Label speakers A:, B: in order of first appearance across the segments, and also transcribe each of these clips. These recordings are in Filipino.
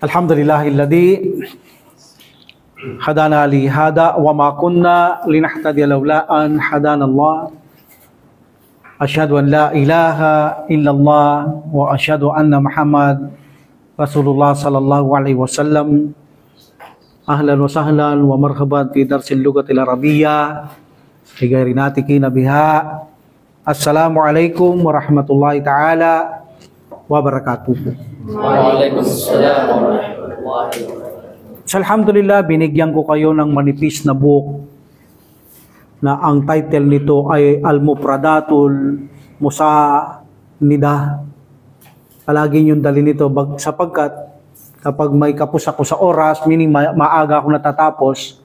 A: Alhamdulillahilladzi hadana li hada wa ma kunna linahtadiya laula an hadana Allah. Asyhadu an la ilaha illallah wa asyhadu anna Muhammad Rasulullah sallallahu alaihi wasallam. Ahlan wa sahlan wa marhaban fi darsil lughatil arabiyyah bi ghairi natiqina biha. Assalamualaikum warahmatullahi taala wabarakatuh.
B: Waalaikumsalam warahmatullahi wabarakatuh.
A: Alhamdulillah, binigyan ko kayo ng manipis na book na ang title nito ay Al-Mufradatul Musanidah. Palagi niyong dali nito sapagkat kapag may kapos ako sa oras, meaning maaga ako natatapos,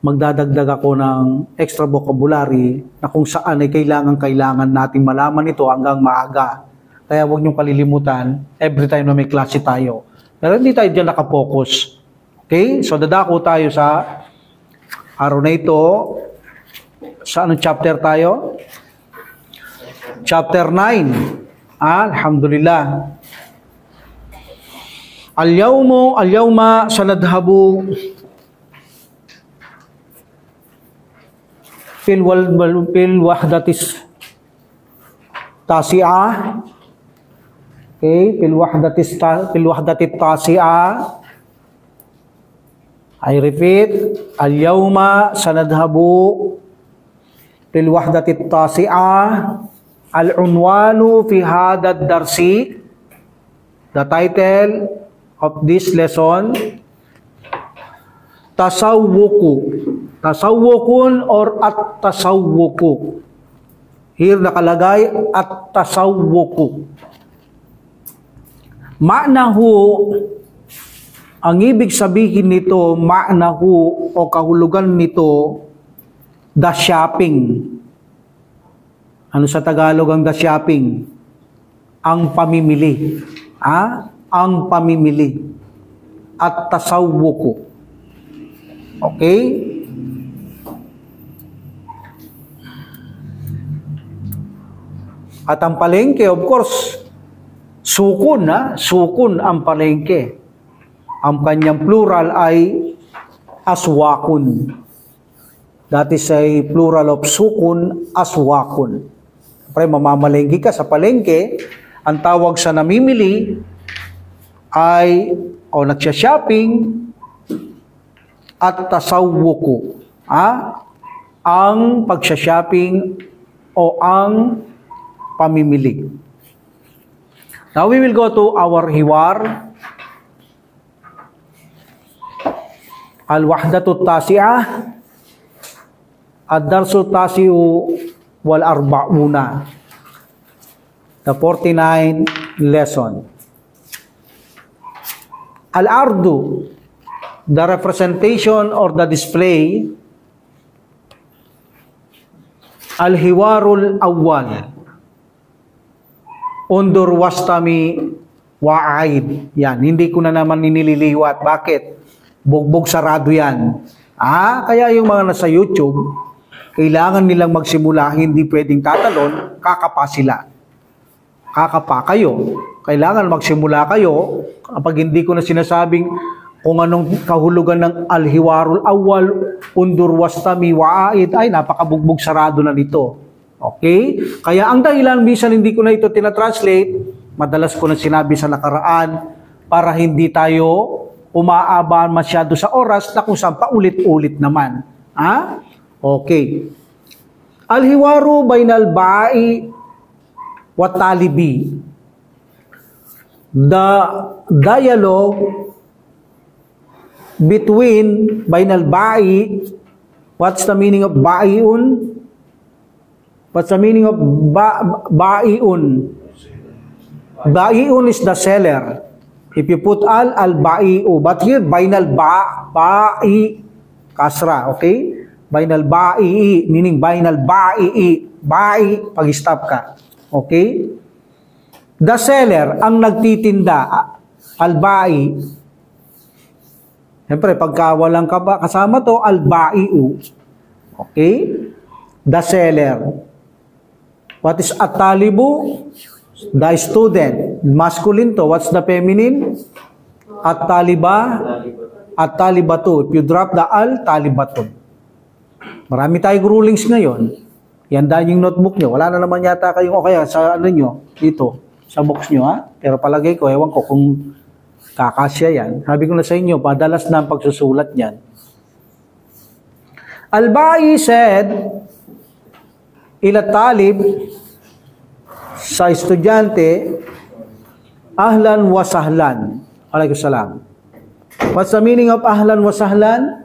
A: magdadagdag ako ng extra vocabulary na kung saan ay kailangan natin malaman ito hanggang maaga. Kaya huwag niyong kalilimutan every time na may klase tayo. Pero hindi tayo dyan nakapokus. Okay? So dadako tayo sa araw na ito. Sa anong chapter tayo? Chapter 9. Alhamdulillah. Al-yawma sanadhabu fil wahdatis tasi'ah. Okay, fil wahdatit tasi'ah. I repeat, al-yawma sanadhabu fil wahdatit tasi'ah. Al-unwanu fi hadad darsi. The title of this lesson, tasawwuku. Tasawwukun or at-tasawwuku. Here nakalagay at-tasawwuku. Ma'nahu, ang ibig sabihin nito, ma'nahu o kahulugan nito, the shopping. Ano sa Tagalog ang the shopping? Ang pamimili. Ang pamimili. At tasawwuku. Okay? At ang palengke, of course, sukun, sukun ang palengke. Ang kanyang plural ay aswakun. That is a plural of sukun, aswakun. Siyempre, mamamalengke ka sa palengke, ang tawag sa namimili ay, o nagsya-shopping, at tasawwuku. Ang pagsya-shopping o ang pamimili. Now we will go to our hiwar. Al-wahdatut tasi'ah. Ad-darsu tasi'u wal arba'una. The 49 lesson. Al-ardu, the representation or the display. Al-hiwarul awwal. Undur wastami wa'aid. Yan, hindi ko na naman ninililiwat. Bakit? Bugbog sarado yan. Kaya yung mga nasa YouTube, kailangan nilang magsimula, hindi pwedeng tatalon, kakapa sila. Kakapa kayo. Kailangan magsimula kayo. Kapag hindi ko na sinasabing kung anong kahulugan ng al-hiwarul awwal, undur wastami wa'aid, ay napakabugbog sarado na nito. Okay? Kaya ang dahilan, minsan hindi ko na ito tinatranslate, madalas ko na sinabi sa nakaraan, para hindi tayo umaabaan masyado sa oras na kung saan paulit-ulit naman. Okay. Al-hiwaru bainal ba'i wa talibi. The dialogue between bainal ba'i, what's the meaning of ba'iun? What's the meaning of ba'iun? Ba'iun is the seller. If you put al-ba'i'u. But here, bainal ba'i, kasra, okay? Bainal ba'i'i, meaning bainal ba'i'i. Ba'i, pag-stop ka. Okay? The seller, ang nagtitinda, al-ba'i. Siyempre, pagka walang kasama to, al-ba'i'u. Okay? The seller. What is at-talibu? The student. Masculine to. What's the feminine? at-talibatu. If you drop the al, talibatun. Marami tayong rulings ngayon. Iandaan yung notebook nyo. Wala na naman yata kayong, o kaya sa ano nyo, dito, sa box nyo, ha? Pero palagay ko, ewan ko kung kakasya yan. Sabi ko na sa inyo, padalas na ang pagsusulat niyan. Al-Ba'i said, ila talib, sa estudyante, ahlan wa sahlan. Alaikusalam. What's the meaning of ahlan wa sahlan?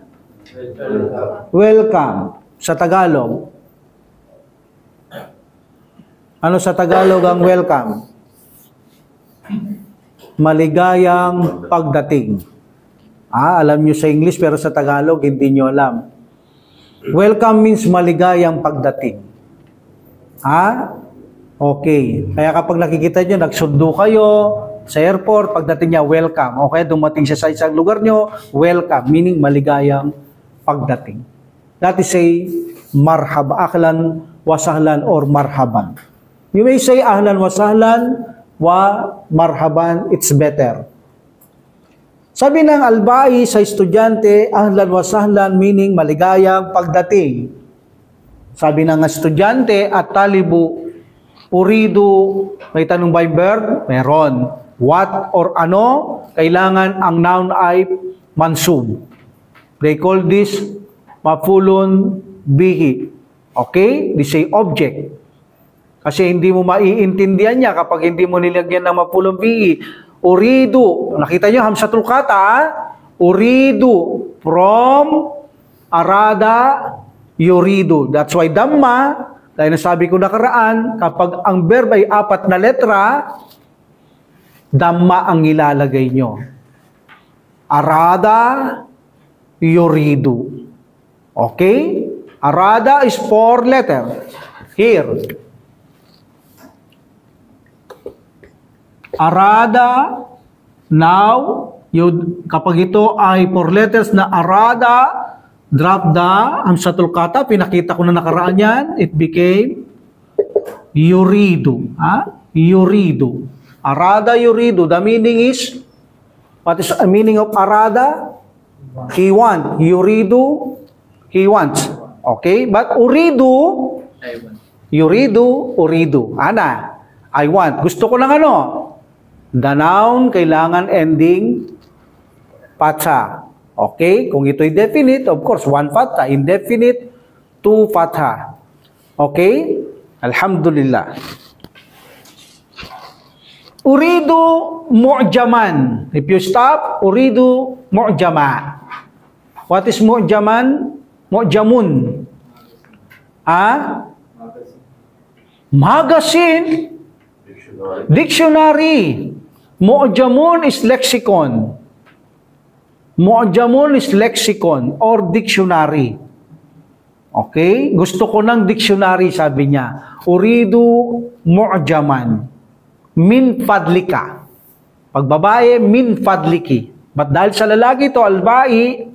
A: Welcome. Sa Tagalog. Ano sa Tagalog ang welcome? Maligayang pagdating. Alam nyo sa English pero sa Tagalog hindi nyo alam. Welcome means maligayang pagdating. Okay. Kaya kapag nakikita nyo, nagsundo kayo sa airport, pagdating niya, welcome. Okay, dumating siya sa isang lugar nyo, welcome, meaning maligayang pagdating. That is say, marhaba, ahlan wa sahlan or marhaban. You may say ahlan wa sahlan wa marhaban, it's better. Sabi ng Al-Ba'i sa estudyante, ahlan wa sahlan meaning maligayang pagdating. Sabi ng estudyante, at talibu, uridu, may tanong by verb? Meron. What or ano? Kailangan ang noun ay mansub. They call this mafulun bihi. Okay? They say object. Kasi hindi mo maiintindihan niya kapag hindi mo nilagyan ng mafulun bihi. Uridu. Nakita niyo, hamsatul kata. Uridu. From arada yuridu. That's why Dhamma, dahil nasabi ko nakaraan, kapag ang verb ay 4 na letra, Dhamma ang ilalagay nyo. Arada, yuridu. Okay? Arada is 4 letters. Here. Arada, now, kapag ito ay 4 letters na arada, drop the hamsatul kata, pinakita ko na nakaraan yan, it became yuridu. Yuridu. Arada, yuridu. The meaning is, what is the meaning of arada? He wants. Yuridu, he wants. Okay? But uridu, yuridu, uridu. Ana, I want. Gusto ko ng ano? The noun, kailangan ending patha. Okay? Kung ito'y definite, of course, 1 fatha. Indefinite, 2 fatha. Okay? Alhamdulillah. Uridu mu'jaman. If you stop, uridu mu'jama. What is mu'jaman? Mu'jamun. Magazine. Dictionary. Mu'jamun is lexicon. Mu'jamun is lexicon or dictionary. Okay? Gusto ko ng dictionary, sabi niya. Uridu mu'jaman. Min fadlika. Pag babae, min fadliki. But dahil sa lalaki ito, Al-Ba'i,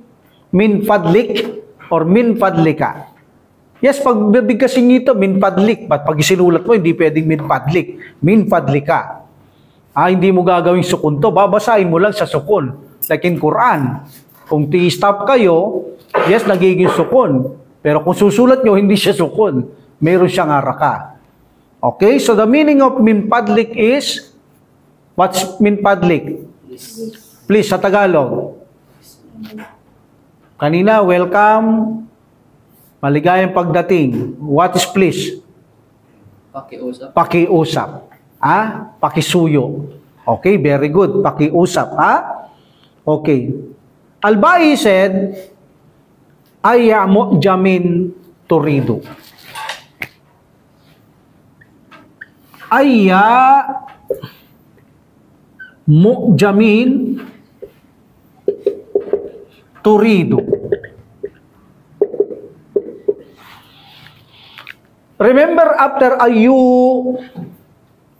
A: min fadlik or min fadlika. Yes, pag bibigkasin nito, min fadlik. But pag isinulat mo, hindi pwedeng min fadlik. Min fadlika. Hindi mo gagawing sukun to. Babasahin mo lang sa sukun. Like in Quran. Kung ti-stop kayo, yes, nagiging sukun. Pero kung susulat nyo, hindi siya sukun. Meron siyang haraka. Okay, so the meaning of min padlik is, what's min padlik? Please, sa Tagalog. Kanina, welcome, maligayang pagdating. What is please?
B: Pakiusap.
A: Pakiusap. Pakisuyo. Okay, very good. Pakiusap. Okay. Al-Ba'i said, ayya mu'jamin turidu. Ayya mu'jamin turidu. Remember after ayu,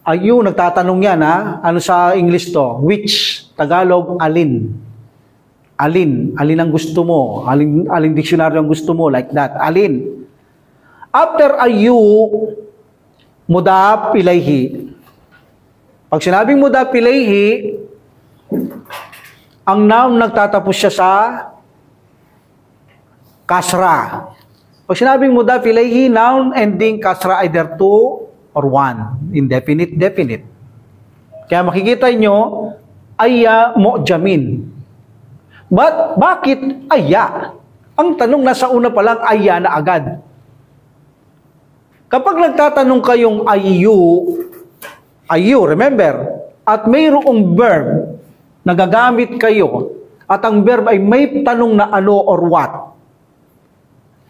A: nagtatanong yan ano sa English to? Which? Tagalog, alin? Alin? Alin ang gusto mo? Alin dictionary ang gusto mo? Like that. Alin? After ayu, mudaf ilayhi. Pag sinabing mudaf ilayhi, Ang noun nagtatapos siya sa kasra. Pag sinabing mudaf ilayhi, noun ending kasra either two or one. Indefinite, definite. Kaya makikita nyo, aya mu'jamin. But bakit aya? Ang tanong nasa una pa lang, aya na agad. Kapag nagtatanong kayong ayu, remember, at mayroong verb na gagamit kayo, at ang verb ay may tanong na ano or what,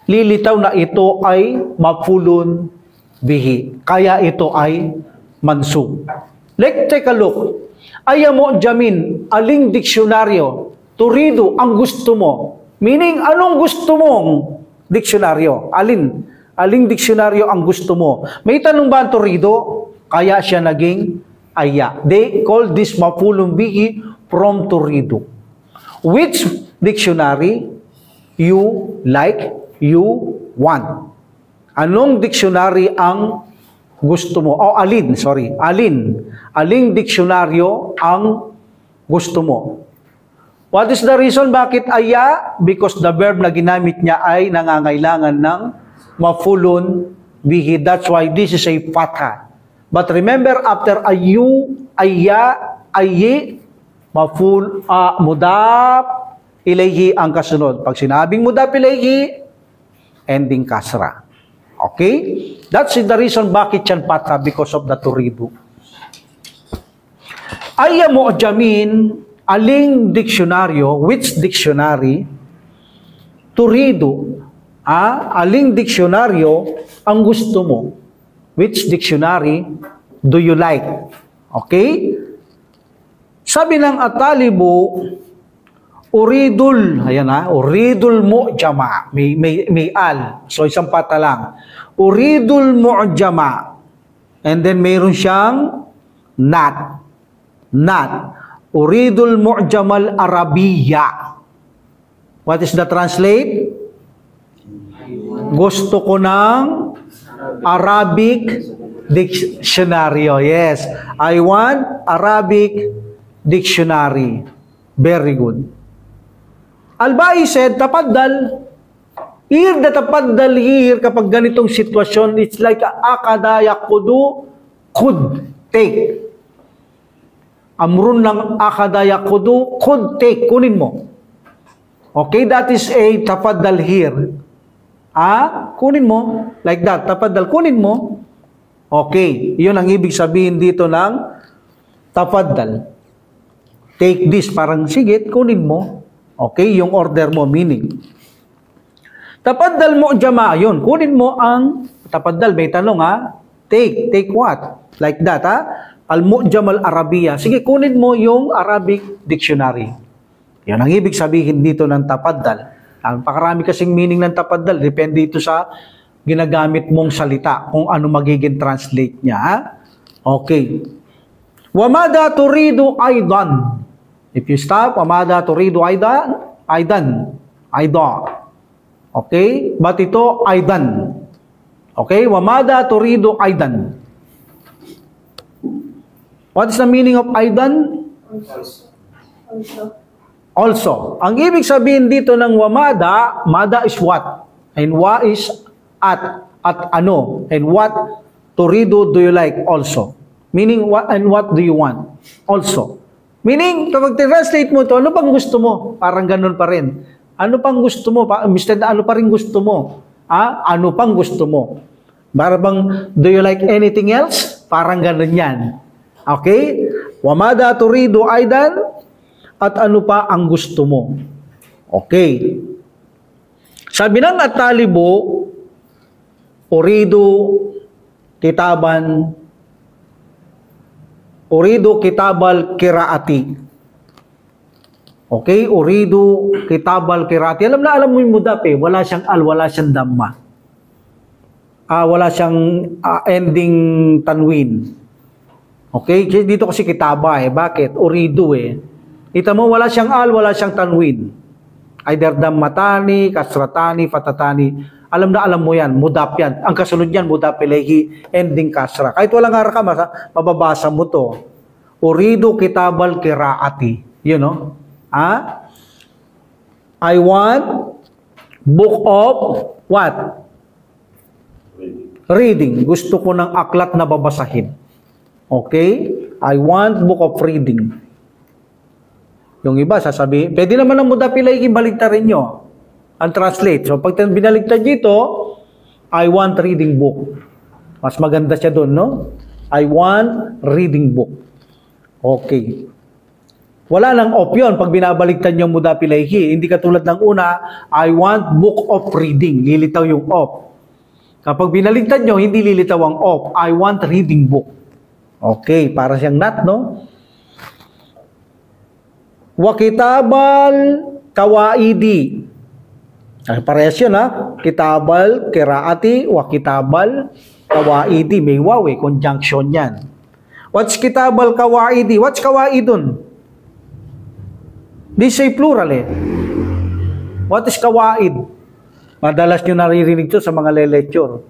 A: lilitaw na ito ay maf'ulun bihi. Kaya ito ay mansub. Let's take a look. Aya mu'jamin, aling diksyonaryo, turido ang gusto mo. Meaning, anong gusto mong diksyonaryo? Aling diksyonaryo ang gusto mo? May tanong ba ang turido? Kaya siya naging aya. They call this maf'ulun bihi from turido. Which dictionary you like, you want? Anong dictionary ang gusto mo? Aling diksyonaryo ang gusto mo? What is the reason bakit aya? Because the verb na ginamit niya ay nangangailangan ng maf'ulun bihi. That's why this is a fatha. But remember, after ayu, aya, ayi, mudaf ilayhi ang kasunod. Pag sinabing mudaf ilayhi, ending kasra. Okay? That's the reason bakit yan fatha, because of the turidu. Aya mu'jamin, aling diksyonaryo, which dictionary, turido, aling diksyonaryo ang gusto mo? Which dictionary do you like? Okay? Sabi ng At-Talibu, uridul mu'jama. May al. So, isang pata lang. Uridul mu'jama. And then, mayroon siyang not. Uridul mu'jamal arabiya. What is the translate? Gusto ko ng Arabic dictionary. Yes. I want Arabic dictionary. Very good. Al-Bai said, tapaddal. Here, the tapaddal here, kapag ganitong sitwasyon, it's like akada yakudu, could take. Amrun ng akada yakudu, could take. Kunin mo. Okay, that is a tapaddal here. Kunin mo. Like that, tapaddal, kunin mo. Okay, yun ang ibig sabihin dito ng tapaddal. Take this, parang sige, kunin mo. Okay, yung order mo, meaning. Tapaddal mu'jama, yun, kunin mo ang tapaddal, may tanong take what? Like that al-mu'jam al-arabiya. Sige, kunin mo yung Arabic dictionary. Yan ang ibig sabihin dito ng tapaddal. Pakarami kasing meaning ng tapaddal, depende ito sa ginagamit mong salita, kung ano magiging translate niya. Okay. Wamada turidu aidan. If you stop, wamada turidu aidan. Okay? But ito, aidan. Okay? Wamada turidu aidan. What is the meaning of aidan? Also. Ang ibig sabihin dito ng wamada, mada is what? And wa is at ano? And what turidu do you like also? Meaning, what and what do you want? Also. Meaning, kapag translate mo ito, ano pang gusto mo? Parang ganun pa rin. Ano pang gusto mo? Instead, ano pa rin gusto mo? Ano pang gusto mo? Para bang, do you like anything else? Parang ganun yan. Okay? Wamada turidu aidan, at ano pa ang gusto mo? Okay. Sabi ng At-Talibu, uridu kitabal kiraati. Okay? Uridu kitabal kiraati. Alam mo yung mudaf wala siyang al, wala siyang damma. Wala siyang ending tanwin. Okay? Dito kasi kitaba Bakit? Uridu Kita mo, wala siyang al, wala siyang tanwin. Either dammatani, kasratani, fatatani. Alam mo yan, mudaf yan. Ang kasunod yan, mudaf ilayhi, ending kasra. Kahit walang haraka, mababasa mo to. Uridu kitabal kiraati. You know? I want book of what? Reading. Gusto ko ng aklat na babasahin. Okay? I want book of reading. Yung iba, sasabihin, pwede naman ang mudapilay baligtarin nyo. Ang translate. So, pag binaligtad dito, I want reading book. Mas maganda siya doon, no? I want reading book. Okay. Wala nang op yun pag binabaligtad yung mudapilayhi. Hindi katulad ng una, I want book of reading. Lilitaw yung op. Kapag binaligtad nyo, hindi lilitaw ang op. I want reading book. Okay, para siyang not, no? Wa kitabal kawaidi. Parehas yun, ha? Kitabal, kiraati, wa kitabal, kawaidi. May waw, conjunction yan. What's kitabal kawaidi? What's kawaidun? This say plural, eh. What is kawaid? Madalas nyo naririnig to sa mga lecture.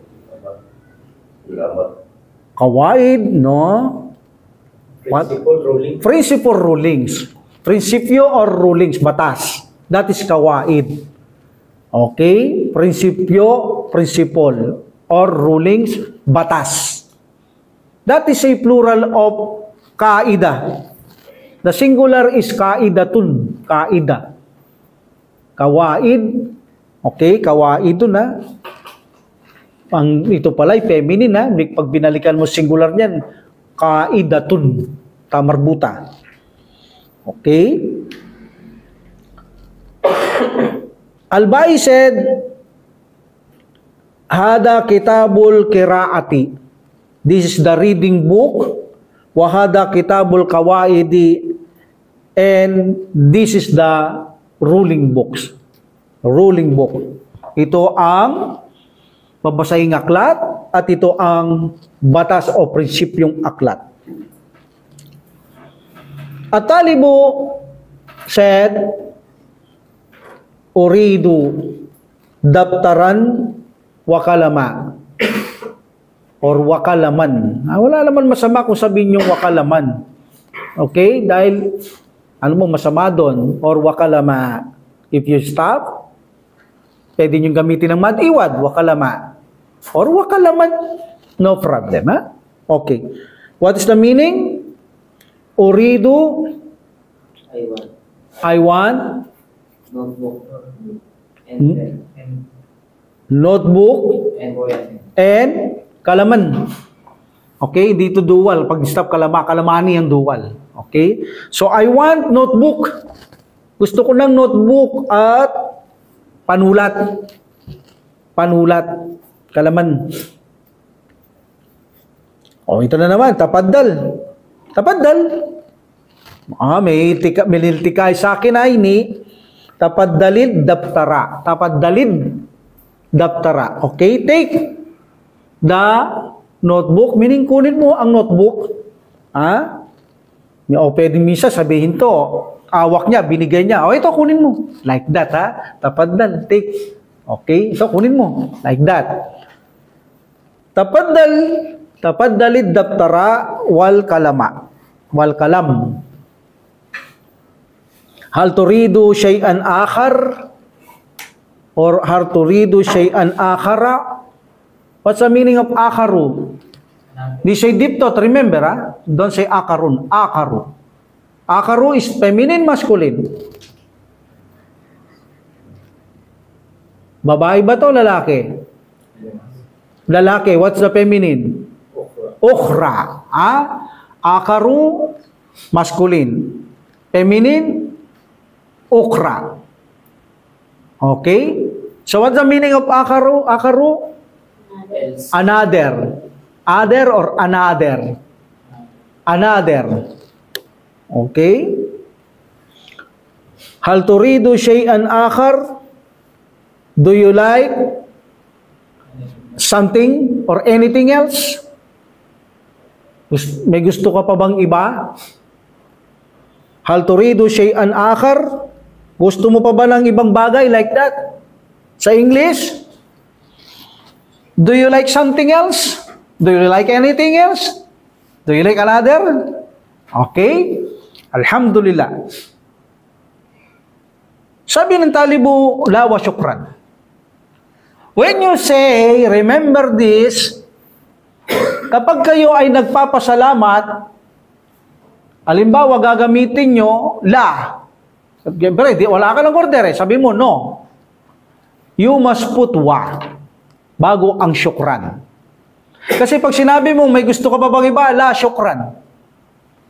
A: Kawaid, no?
C: Principle ruling.
A: Principle rulings. Prinsipyo or rulings, batas. That is kawaid. Okay? Prinsipyo, principle, or rulings, batas. That is a plural of kaida. The singular is kaidatun. Kaida. Kawaid. Okay? Kawaidun, ha? Ito pala ay feminine, ha? Pag binalikan mo singular niyan, kaidatun. Tamarbuta. Okay? Al-Bai said, Hada kitabul kiraati. This is the reading book. Wahada kitabul kawaidi. And this is the ruling books. Ruling book. Ito ang babasahing aklat at ito ang batas o prinsipyong aklat. At Talibu said, Uridu daptaran wakalama or wakalaman. Wala naman masama kung sabihin yung wakalaman. Okay? Dahil ano mo masama doon? Or wakalama. If you stop, pwede nyo gamitin ng mad-iwad, wakalama. Or wakalaman, no problem. Ha? Okay. What is the meaning? Uridu, I want
B: Notebook.
A: notebook and kalaman. Okay, dito dual. Pag stop kalamani ang dual. Okay? So, I want notebook. Gusto ko ng notebook at panulat. Panulat. Kalaman. O, ito na naman. Tapaddal. Tapaddal. May niltikay sa akin ay ni tapaddalid daftara. Tapaddalid daftara. Okay? Take the notebook. Meaning, kunin mo ang notebook. O pwede misa sabihin to. Awak niya, binigay niya. O ito, kunin mo. Like that, ha? Tapaddal. Take. Okay? So, kunin mo. Like that. Tapaddalid daftara wal kalama. Wal kalam. Hal turidu shay'an akhar or hal turidu shay'an akhara. What's the meaning of akharu? They say diptot, remember, ha? Don't say akarun. Akaru. Akaru is feminine, masculine. Babae ba to, lalaki? Lalaki, what's the feminine? Ukhra. Akaru, masculine. Feminine, ukhra. Okay? So what's the meaning of akaru? Akaru? Another. Other or another? Another. Okay? Hal turidu shay'an akhar? Do you like something or anything else? May gusto ka pa bang iba? Hal turidu shay'an akhar? Gusto mo pa ba ng ibang bagay like that? Sa English? Do you like something else? Do you like anything else? Do you like another? Okay? Alhamdulillah. Sabi ng talibu, la wa syukran. When you say, remember this, kapag kayo ay nagpapasalamat, halimbawa gagamitin nyo, la. Siyempre, wala ka ng order eh. Sabi mo, no. You must put wa bago ang syukran. Kasi pag sinabi mo, may gusto ka pa bang iba, la syukran.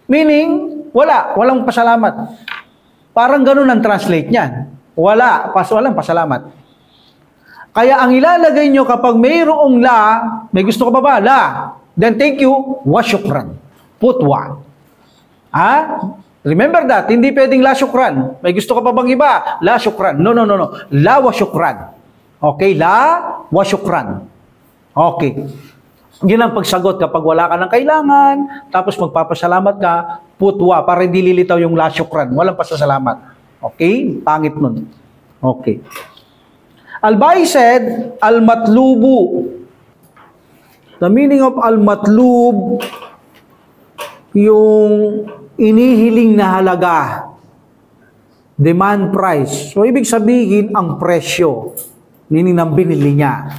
A: Meaning, walang pasalamat. Parang ganun ang translate niyan. Walang pasalamat. Kaya ang ilalagay nyo kapag mayroong la, may gusto ka pa ba? La. Then thank you, wa syukran. Put wa. Remember that, hindi pwedeng la syukran. May gusto ka pa bang iba? La syukran. No. La wa syukran. Okay, la wa syukran. Okay. Yun ang pagsagot kapag wala ka ng kailangan, tapos magpapasalamat ka, put wa, para hindi lilitaw yung la syukran. Walang pasasalamat. Okay? Pangit nun. Okay. Al-Bai said, al-matlubu. The meaning of al-matlub, yung inihiling na halaga, demand price. So, ibig sabihin, ang presyo, meaning ng binili niya.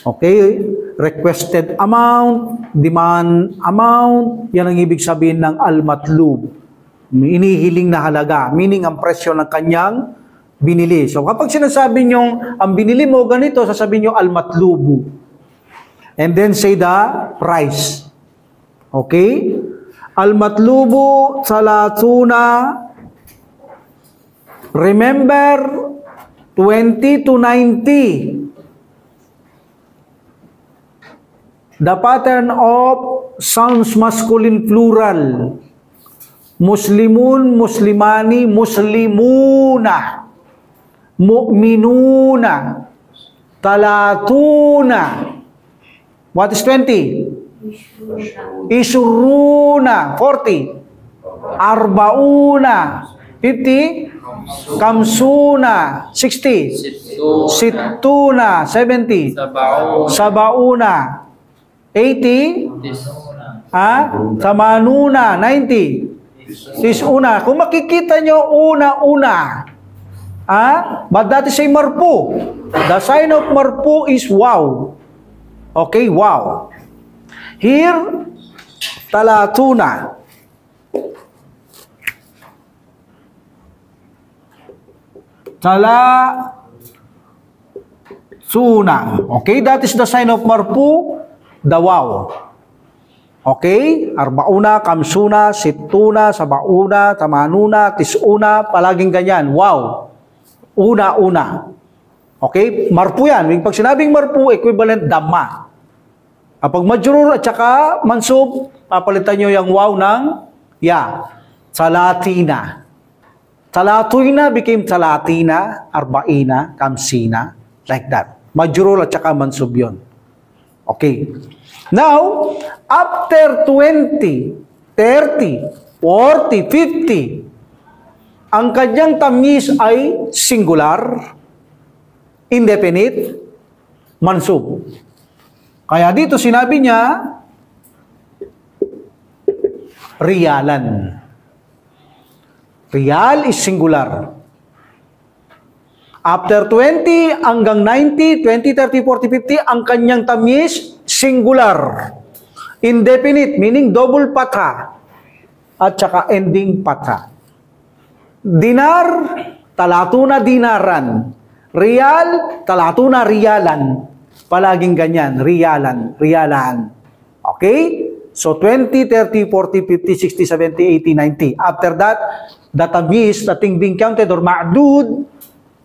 A: Okay? Requested amount, demand amount, yan ang ibig sabihin ng al-matlub. Inihiling na halaga, meaning ang presyo ng kanyang binili. So, kapag sinasabi nyo, ang binili mo ganito, sasabihin nyo, al-matlubu. And then say the price. Okay? Al-matlubu salatuna. Remember, 20 to 90. The pattern of sounds masculine plural. Muslimun, muslimani, muslimuna. Mu'minuna, talatuna. What is 20? Isuruna, 40. Arbauna, 50. Kamsuna, 60. Sittuna, 70. Sabauna, 80. Samanuna, 90. Tisuna. Kung makikita nyo, una-una. But that is a marpu. The sign of marpu is wow. Okay, wow. Here, talatuna. Talatuna. Okay, that is the sign of marpu, the wow. Okay, arbauna, kamsuna, sittuna, sabauna, tamanuna, tisuna, palaging ganyan. Wow. Una-una. Okay? Marpu yan. Pag sinabing marpu, equivalent dhamma. Kapag majrur at saka mansub, papalitan nyo yung wow ng ya. Salatina. Salatuina became salatina, arbaina, kamsina. Like that. Majrur at saka mansub yun. Okay. Now, after 20, 30, 40, 50, ang kanyang tamyiz ay singular, indefinite, mansub. Kaya dito sinabi niya, riyalan. Riyal is singular. After 20 hanggang 90, 20, 30, 40, 50, ang kanyang tamyiz, singular. Indefinite, meaning double patha. At saka ending patha. Dinar, talatuna dinaran. Riyal, talatuna riyalan. Palaging ganyan, riyalan. Okay? So 20, 30, 40, 50, 60, 70, 80, 90. After that, the tamyiz, the thing being counted or ma'dud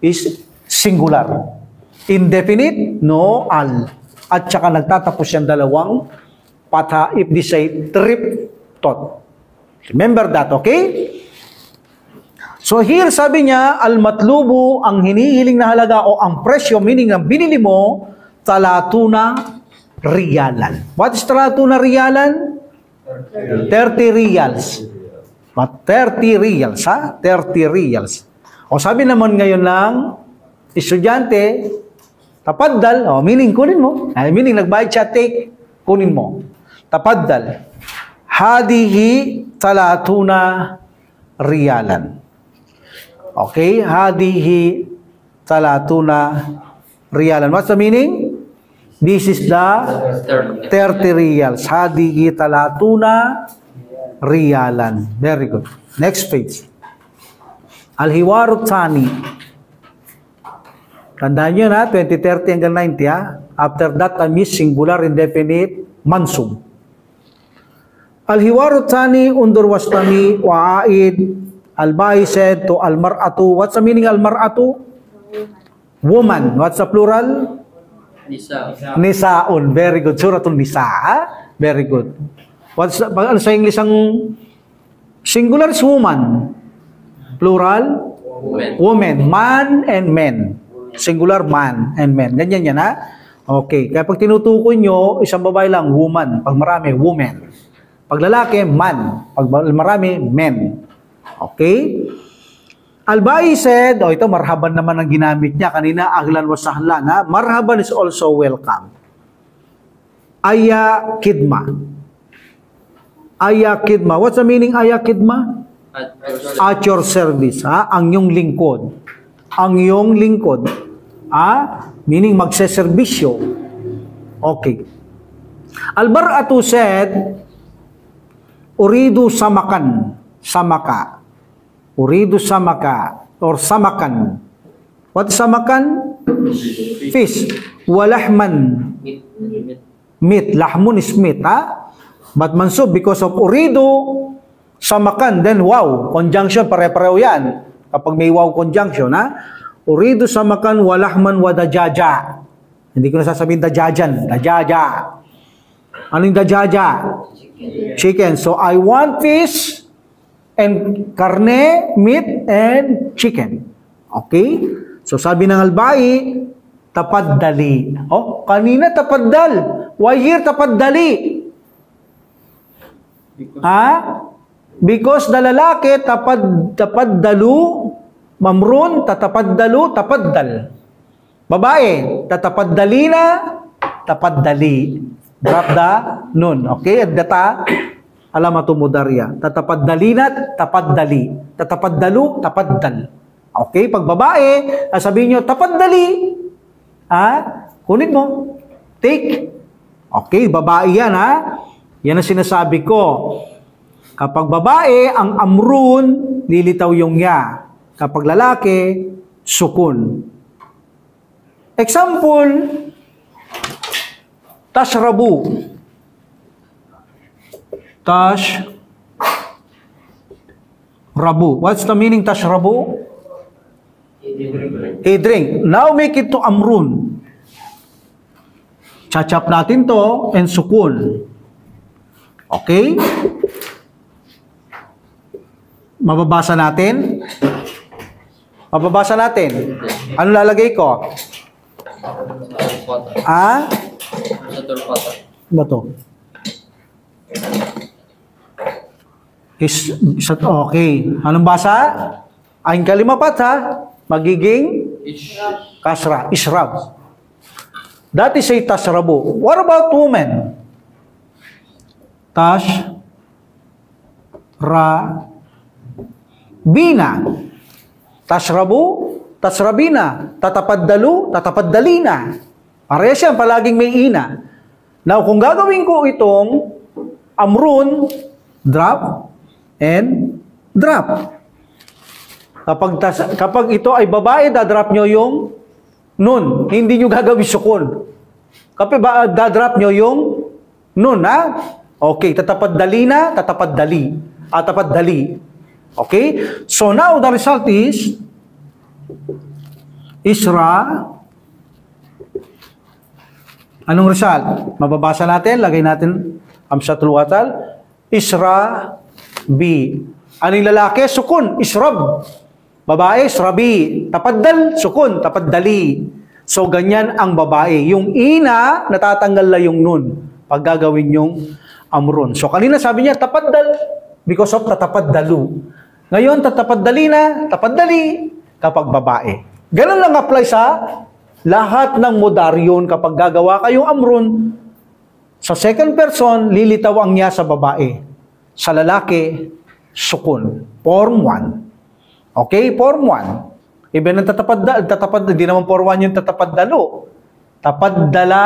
A: is singular. Indefinite, no, al. At saka nagtatapos yan dalawang patha if they say trip tot. Remember that, okay? So here sabi niya, al-matlubu, ang hinihiling na halaga o ang presyo, meaning ng binili mo, talatuna riyalan. What is talatuna riyalan? 30 reals. But 30 reals, ha? 30 reals. O sabi naman ngayon ng estudyante, tapaddal, meaning kunin mo. Meaning nagbayad siya, take, kunin mo. Tapaddal. Hadihi talatuna riyalan. Okay, hadihi talatuna riyalan. What's the meaning? This is the 30 riyals. Hadihi talatuna riyalan. Very good. Next page. Al-hiwaru tsani. Tandaan nyo na, 2030 hanggang 90 ha. After that, tamis, singular, indefinite, mansub. Al-hiwaru tsani, undur wastami, wa'aid, al-ba'i said to al-mar'atu. What's the meaning al-mar'atu? Woman. What's the plural?
B: Nisa.
A: Nisaun. Very good. Suratul Nisa. Ha? Very good. What's ano sa English ang singular is woman. Plural?
B: Women.
A: Women. Man and men. Singular man and men. Ganyan yan ha? Okay. Kaya pag tinutukoy nyo, isang babae lang, woman. Pag marami, woman. Pag lalaki, man. Pag marami, men. Okay? Al-Ba'i said, ito marhaban naman ang ginamit niya. Kanina, ahlan wa sahlan. Ha? Marhaban is also welcome. Aya kidma. Aya kidma. What's the meaning aya kidma? At your service. Ha? Ang iyong lingkod. Ang iyong lingkod. Ha? Meaning magseservisyo. Okay. Al-Bar'atu said, uridu samakan. Samaka. Uridu samaka. Or samakan. What is samakan? Fish. Walahman. Meat. Lahmun is meat. Ha? But mansub because of uridu samakan. Then wow. Conjunction. Pare-pareho yan. Kapag may wow conjunction. Ha? Uridu samakan walahman wadajaja. Hindi ko nasasabihin dajajan. Dajaja. Anong dajaja? Chicken. So I want fish and karne, meat, and chicken. Okay? So sabi ng Al-Ba'i, tapaddali. Oh, kanina tapaddal. Why here tapaddali? Ha? Because the lalaki tapaddalu, mamrun, tatapaddalu, tapaddal. Babae, tatapaddalina, tapaddali. Drop the nun. Okay? At data, alamatu mudarya. Tatapaddalina, tapaddali. Tatapaddalu, tapaddal. Okay? Pag babae, sabihin nyo, tapaddali. Ha? Kunin mo. Take. Okay? Babae yan, ha? Yan ang sinasabi ko. Kapag babae, ang amrun, lilitaw yung ya. Kapag lalaki, sukun. Example, tashrabu. Tashrabu. What's the meaning tashrabu? A drink. Now make it to amrun. Chachap natin to and sukun. Okay? Mababasa natin? Mababasa natin. Ano lalagay ko? Ah?
B: Sa turpata.
A: Ba to? Okay. Anong basa? Aing kalimapat ha? Magiging kasra. Ishrab. That is a tashrabu. What about women? Bina. Tashrabu, tasrabina. Tatapaddalu, tatapaddalina. Parehas yan, palaging may ina. Now, kung gagawin ko itong amrun, drop, and drop. Kapag ito ay babae, dadrop nyo yung nun. Hindi nyo gagawin sukun. Kapag dadrop nyo yung nun, ha? Okay, tatapaddalina, tatapaddali. Tapaddali. Okay? So now the result is Isra. Anong result? Mababasa natin, lagay natin amsatul watal. Isra bi. Anong lalaki? Sukun, israb. Babae, srabi. Tapaddal, sukun, tapaddali. So ganyan ang babae. Yung ina, natatanggal na yung nun pag gagawin yung amrun. So kanina sabi niya, tapaddal because of tatapaddalu. Ngayon, tatapaddali na, tapaddali kapag babae. Ganun lang apply sa lahat ng modaryon kapag gagawa kayong amrun. Sa second person, lilitaw ang niya sa babae. Sa lalaki, sukun. Form 1. Okay, form 1. Even ang tatapad, hindi naman form 1 yung tatapad dalo. Tapad dala,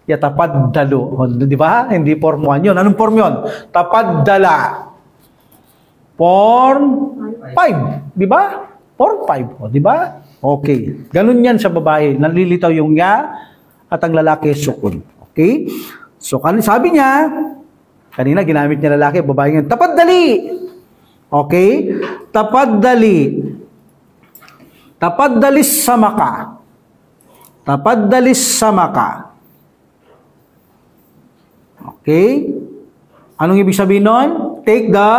A: tapad dalo. O, di ba? Hindi form 1 yun. Anong form yun? Tapad dala. Form 5. Di ba? Form 5. O, di ba? Okay. Ganun yan sa babae. Nalilitaw yung nga at ang lalaki sukun. Okay? So, sabi niya, kanina ginamit niya lalaki, babae nga, tapad dali. Okay? Tapad dali. Tapad dalis sa maka. Tapad dalis sa maka. Okay? Anong ibig sabihin nun? Take the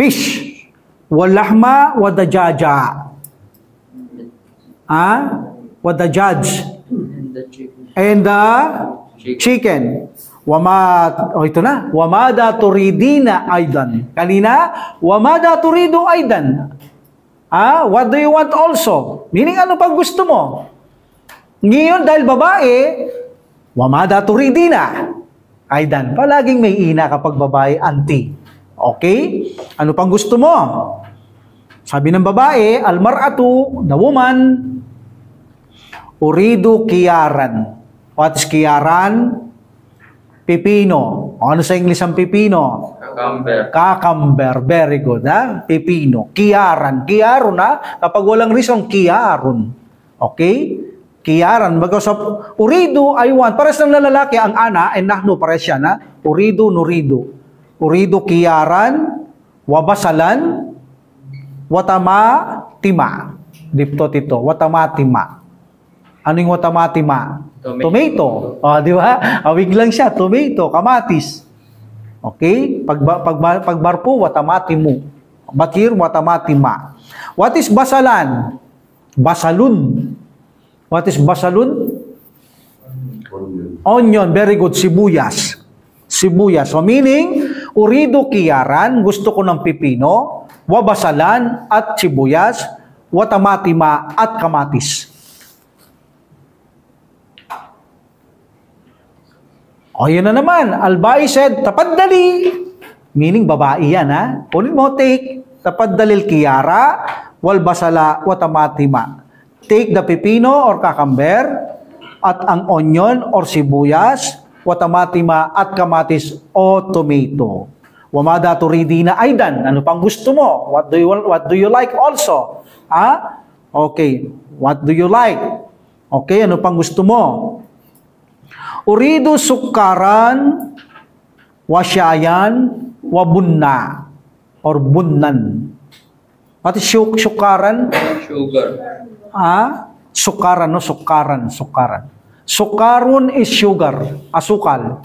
A: fish. Walahma wadajaja. Wadajaj.
B: And the chicken.
A: And the chicken. Ito na. Wamada turidina aidan. Kanina, wamada turido aidan. What do you want also? Meaning, ano pang gusto mo? Ngayon, dahil babae, wamada turidina aidan. Palaging may ina kapag babae, auntie. Okay? Ano pang gusto mo? Sabi ng babae, almaratu, the woman, uridu kiyaran. What is kiyaran? Pipino. Ano sa English ang pipino?
B: Cucumber.
A: Cucumber. Very good, ha? Pipino. Kiyaran. Kiyaron, ha? Kapag walang reason, kiyaron. Okay? Kiyaran. Because of uridu, I want. Pares ng lalaki, ang ana, and nahnu, pares yan, ha? Uridu, nuridu. Uridu, kiyaran, wabasalan, watama, tima. Dipto tito. Watama, tima. Ano yung watamatima? Tomato. Di ba? Awig lang siya. Tomato, kamatis. Okay? Pagbarpo, watamatimu. Batir, watamatima. What is basalan? Basalun. What is basalun? Onion. Very good. Sibuyas. Sibuyas. So meaning, urido kiyaran, gusto ko ng pipino, wabasalan at sibuyas, watamatima at kamatis. O, yun na naman. Al-Bai said, tapad dali. Meaning, babae yan, ha? Ulit mo, take. Tapad dalil kiyara, wal basala, watamatima. Take the pipino or cucumber, at ang onion or sibuyas, watamatima at kamatis o tomato. Wamada turidina aidan. Ano pang gusto mo? What do you like also? Okay. What do you like? Okay, ano pang gusto mo? Uridu sukaran, wasyayan, wabunna, or bunnan. What is sukaran?
B: Sugar.
A: Sukaran, no? Sukaran. Sukarun is sugar, asukal.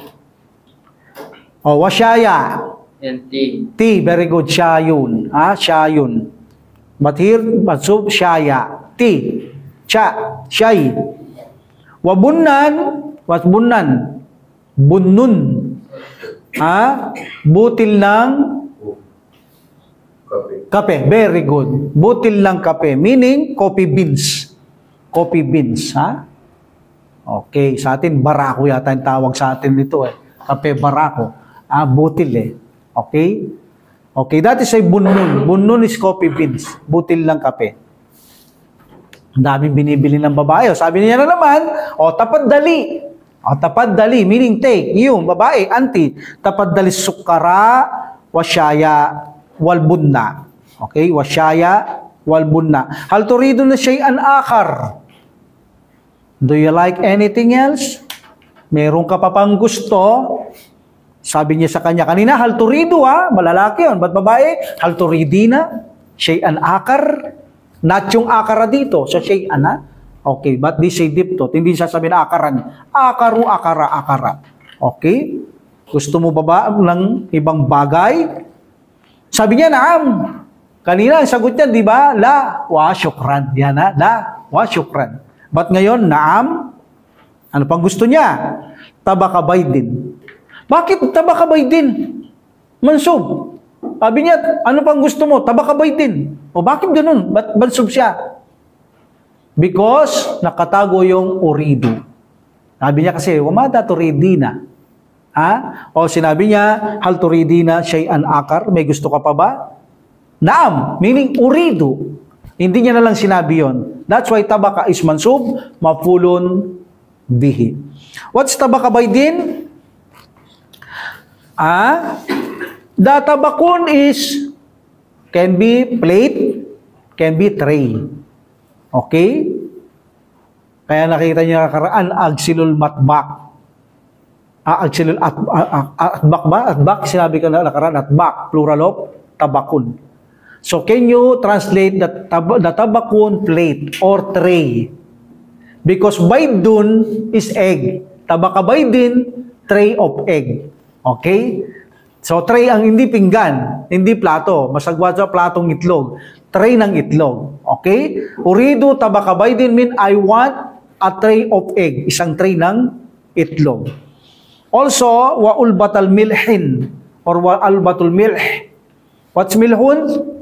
A: O, wasyaya.
B: And tea.
A: Tea, very good, syayun. Syayun. But here, matsub, syaya. Tea. Syay. Wabunnan, what bunnan? Bunnun. Butil ng kape. Very good. Butil ng kape. Meaning, coffee beans. Coffee beans. Okay. Sa atin, barako yata yung tawag sa atin nito. Kape barako. Butil Okay? Okay. That is a bunnun. Bunnun is coffee beans. Butil ng kape. Ang daming binibili ng babae. Sabi niya na naman, tapad dali. Tapad dali, meaning take. Yung babae, auntie, tapad dali sukara, wasyaya, walbunna. Okay? Wasyaya, walbunna. Hal turido na shay'an akar. Do you like anything else? Meron ka pa pang gusto? Sabi niya sa kanya, kanina, hal turido malalaki yun. Ba't babae? Hal turidina, shay'an akar. Not yung akara dito, sa shay'an Okay, but this say diptot. Hindi sasabihin akaran. Akaru, akara. Okay? Gusto mo ba ng ibang bagay? Sabi niya, naam. Kanina, ang sagot niya, di ba? La, wa, syukran. Yan la, wa, syukran. But ngayon, naam. Ano pang gusto niya? Tabakabay din. Bakit tabakabay din? Mansub. Sabi niya, ano pang gusto mo? Tabakabay din. O bakit ganun? Ba't mansub siya? Because nakatago yung uridu. Sabi niya kasi, wamada turidina. O sinabi niya, hal turidina shay'an akar. May gusto ka pa ba? Naam, meaning uridu. Hindi niya na lang sinabi yon. That's why tabaka is mansub, mafulun bihi. What's tabaka by din? The tabakun is can be plate, can be tray. Okay? Kaya nakita niyo nakaraan, agsilul matbak. Agsilul atbak ba? Atbak, sinabi ko na nakaraan, atbak, plural of tabakun. So, can you translate the tabakun plate or tray? Because baydun is egg. Tabaka baydin, tray of egg. Okay? So, tray ang hindi pinggan, hindi plato. Masagwa sa platong itlog. Tray ng itlog. Okay? Uridu tabaka baydin mean I want a tray of egg. Isang tray ng itlog. Also, wa ulbatal milhin or wa albatul milh. What's milhun?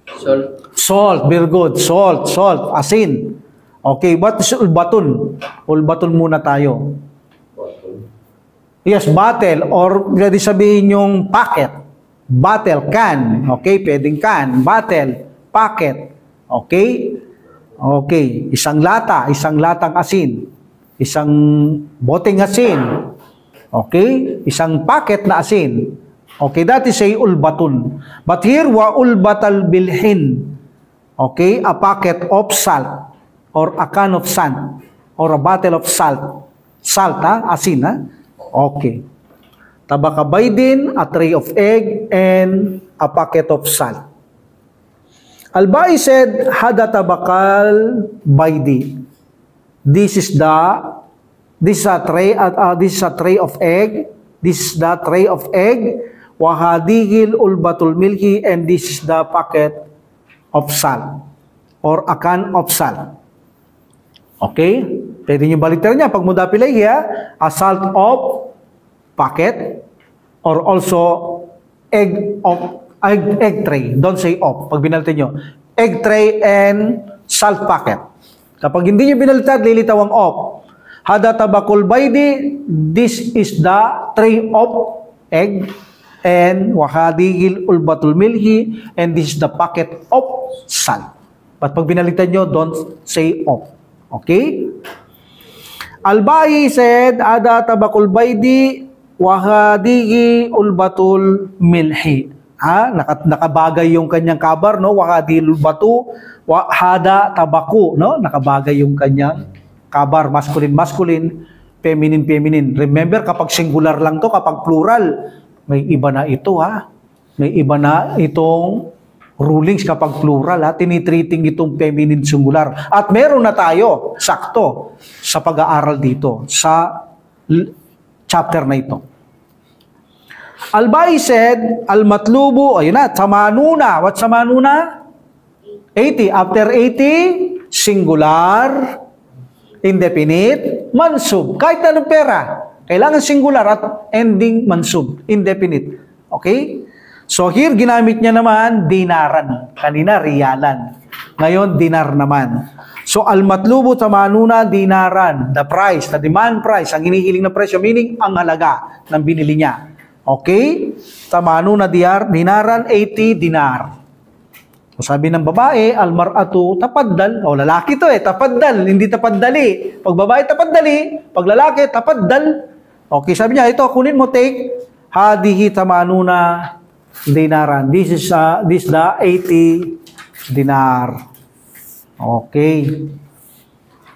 B: Salt.
A: Salt. Very good. Salt. Asin. Okay. What is ulbatun? Ulbatun muna tayo. Yes, bottle or pwede sabihin yung packet. Bottle, can. Okay, pwedeng can. Bottle, packet. Okay? Okay. Isang latang asin. Isang boteng asin. Okay? Isang packet na asin. Okay, that is a ulbatun. But here, wa ulbatal bilhin. Okay, a packet of salt or a can of sand or a bottle of salt. Salt, asin, Okay. Tabaka baydin, a tray of egg, and a packet of salt. Al-Bai said, hada tabakal baydi. This is a tray of egg. This is the tray of egg. Wahadigil ulbatul milki, and this is the packet of salt or a can of salt. Okay? Pwede nyo baliktad niya pag mudapilay a salt of packet or also egg tray. Don't say of. Pag binaliktad nyo, egg tray and salt packet. Kapag hindi nyo binaliktad, lilitaw ang of. Hada tabakul baydi, this is the tray of egg. And wahadigil ulbatul milhi, and this is the packet of salt. But pag binaliktad nyo, don't say of. Okay? Al-Bai said, ada tabakul baydi, wahadigi ulbatul milhi. Nakabagay yung kanyang kabar, no? Wahadil ulbatu, wahada tabaku, no? Nakabagay yung kanyang kabar, masculine, feminine. Remember, kapag singular lang to, kapag plural, may iba na ito, May iba na itong rulings kapag plural, tinitreating itong feminine singular. At meron na tayo, sakto, sa pag-aaral dito, sa chapter na ito. Al-Bai said, al-matlubu, ayun na, samanuna. What samanuna? 80. After 80, singular, indefinite, mansub. Kahit anong pera. Kailangan singular at ending mansub, indefinite. Okay? So here, ginamit niya naman dinaran. Kanina, riyalan. Ngayon, dinar naman. So, al-matlubu tamanuna dinaran. The price, the demand price, ang hinihiling na presyo, meaning ang halaga ng binili niya. Okay? Tamanuna dinaran, 80 dinar. So, sabi ng babae, al-mar'atu tapaddal. O, lalaki to tapaddal, hindi tapaddali. Pag babae, tapaddali. Pag lalaki, tapaddal. Okay, sabi niya, ito, kunin mo, take, hadihi tamanuna dinaran. This is the 80 dinar. Okay.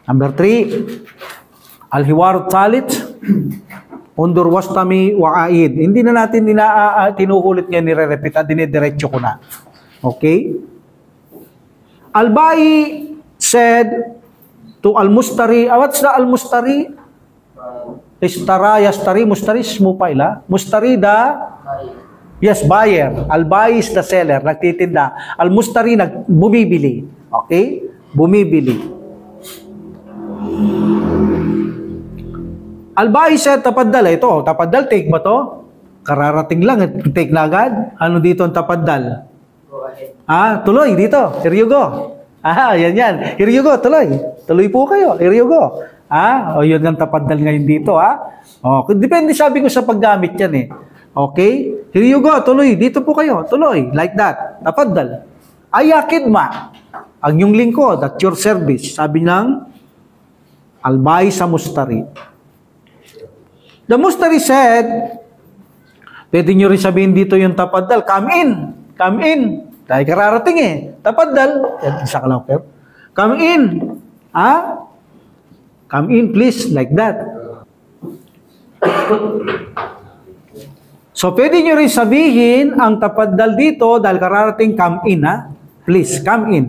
A: Number 3, al-hiwar talit, undur wastami wa'aid. Hindi na natin tinukulit niya, nire-repeat, dinidiretso ko na. Okay? Al-Bai said to al-mustari, what's the al-mustari? Yastari, mustari, smupaila. Mustari yes, buyer. Al-Bai is the seller, nagtitinda. Al-mustari, bumibili. Okay? Bumibili. Al-Bai said, tapaddal. Ito, tapaddal, take ba to? Kararating lang, take na agad. Ano dito ang tapaddal?
B: Go ahead.
A: Tuloy dito. Here you go. Yan. Here you go, tuloy. Tuloy po kayo. Here you go. Yun ang tapaddal ngayon dito, Okay, depende, sabi ko, sa paggamit yan Okay? Here you go, tuloy. Dito po kayo, tuloy. Like that. Tafaddal. Aya khidma. Ang yung lingkod at your service. Sabi ng Albay sa Mustari. The Mustari said, pwede nyo rin sabihin dito yung tafaddal, come in. Come in. Dahil kararating eh. Tafaddal. Isa ka lang, pero. Come in. Ha? Come in, please. Like that. So, pwede nyo rin sabihin ang tafaddal dito dahil kararating come in, ha? Please, come in.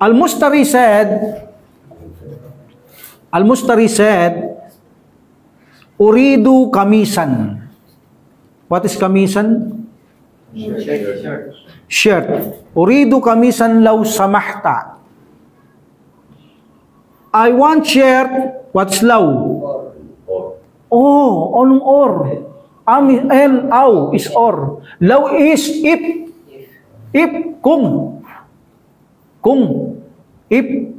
A: Al-Mustari said, Uridu kamisan. What is kamisan? Shirt. Uridu kamisan law samahta. I want shirt. What's law? Oh, anong or? And aw is or. Law is if. If, kung. Kung. If.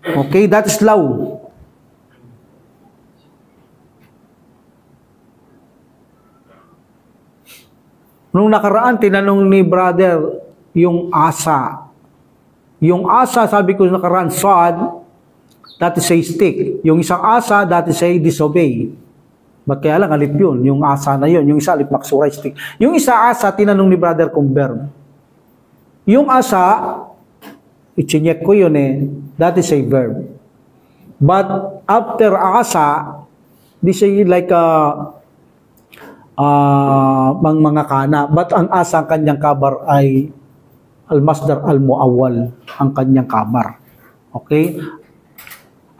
A: Okay, that is law. Nung nakaraan, tinanong ni brother yung asa. Yung asa, sabi ko nakaraan, sod, that is say stick. Yung isang asa, that is say disobey. Ba't kaya lang, alip yun. Yung asa na yun. Yung isa, alip maksuray stick. Yung isa asa, tinanong ni brother kung verb. Yung asa, ichinyek ko yun eh, that is a verb. But after asa, this is like mga kana. But ang asa, ang kanyang kabar ay al-masdar al-muawwal, ang kanyang kabar. Okay?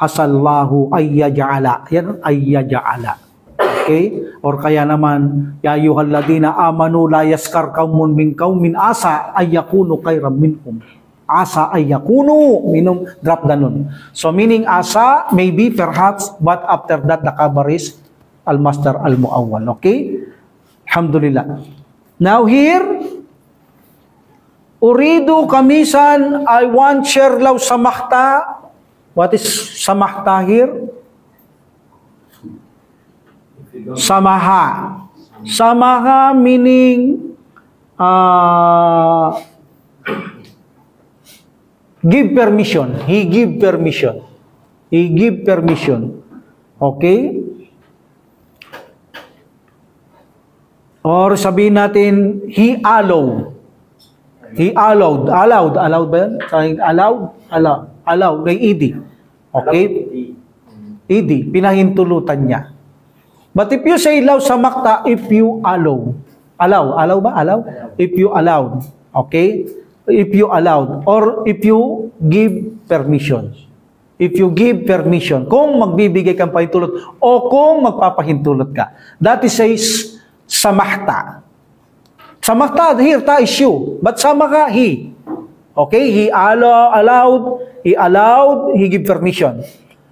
A: Asallahu ayyaja'ala. Yan, ayyaja'ala. Okay? Or kaya naman, ya ayyuhalladhina amanu la yaskar qaumun min qaumin asa ayyakunu khairam minhum. Asa ayyakunu, minum drop ganun. So meaning asa, maybe, perhaps, but after that the kabar is al-masdar al-muawwal. Okay? Alhamdulillah. Now here, uridu kamisan, I want share law samahta. What is samahta here? Samaha. Samaha meaning give permission. He give permission. He give permission. Okay? Or sabihin natin, he allowed. He allowed. Allowed. Allowed ba yan? Allowed? Allowed. Allowed. Kay ED. Okay? ED. Pinahintulutan niya. But if you say allow sa makta, if you allow. Allow. Allow ba? Allow? If you allowed. Okay? If you allowed. Or if you give permission. If you give permission. Kung magbibigay kang pahintulot o kung magpapahintulot ka. That is says samahta. Samahta, here, ta is you. But samaka, he. Okay? He allowed, he give permission.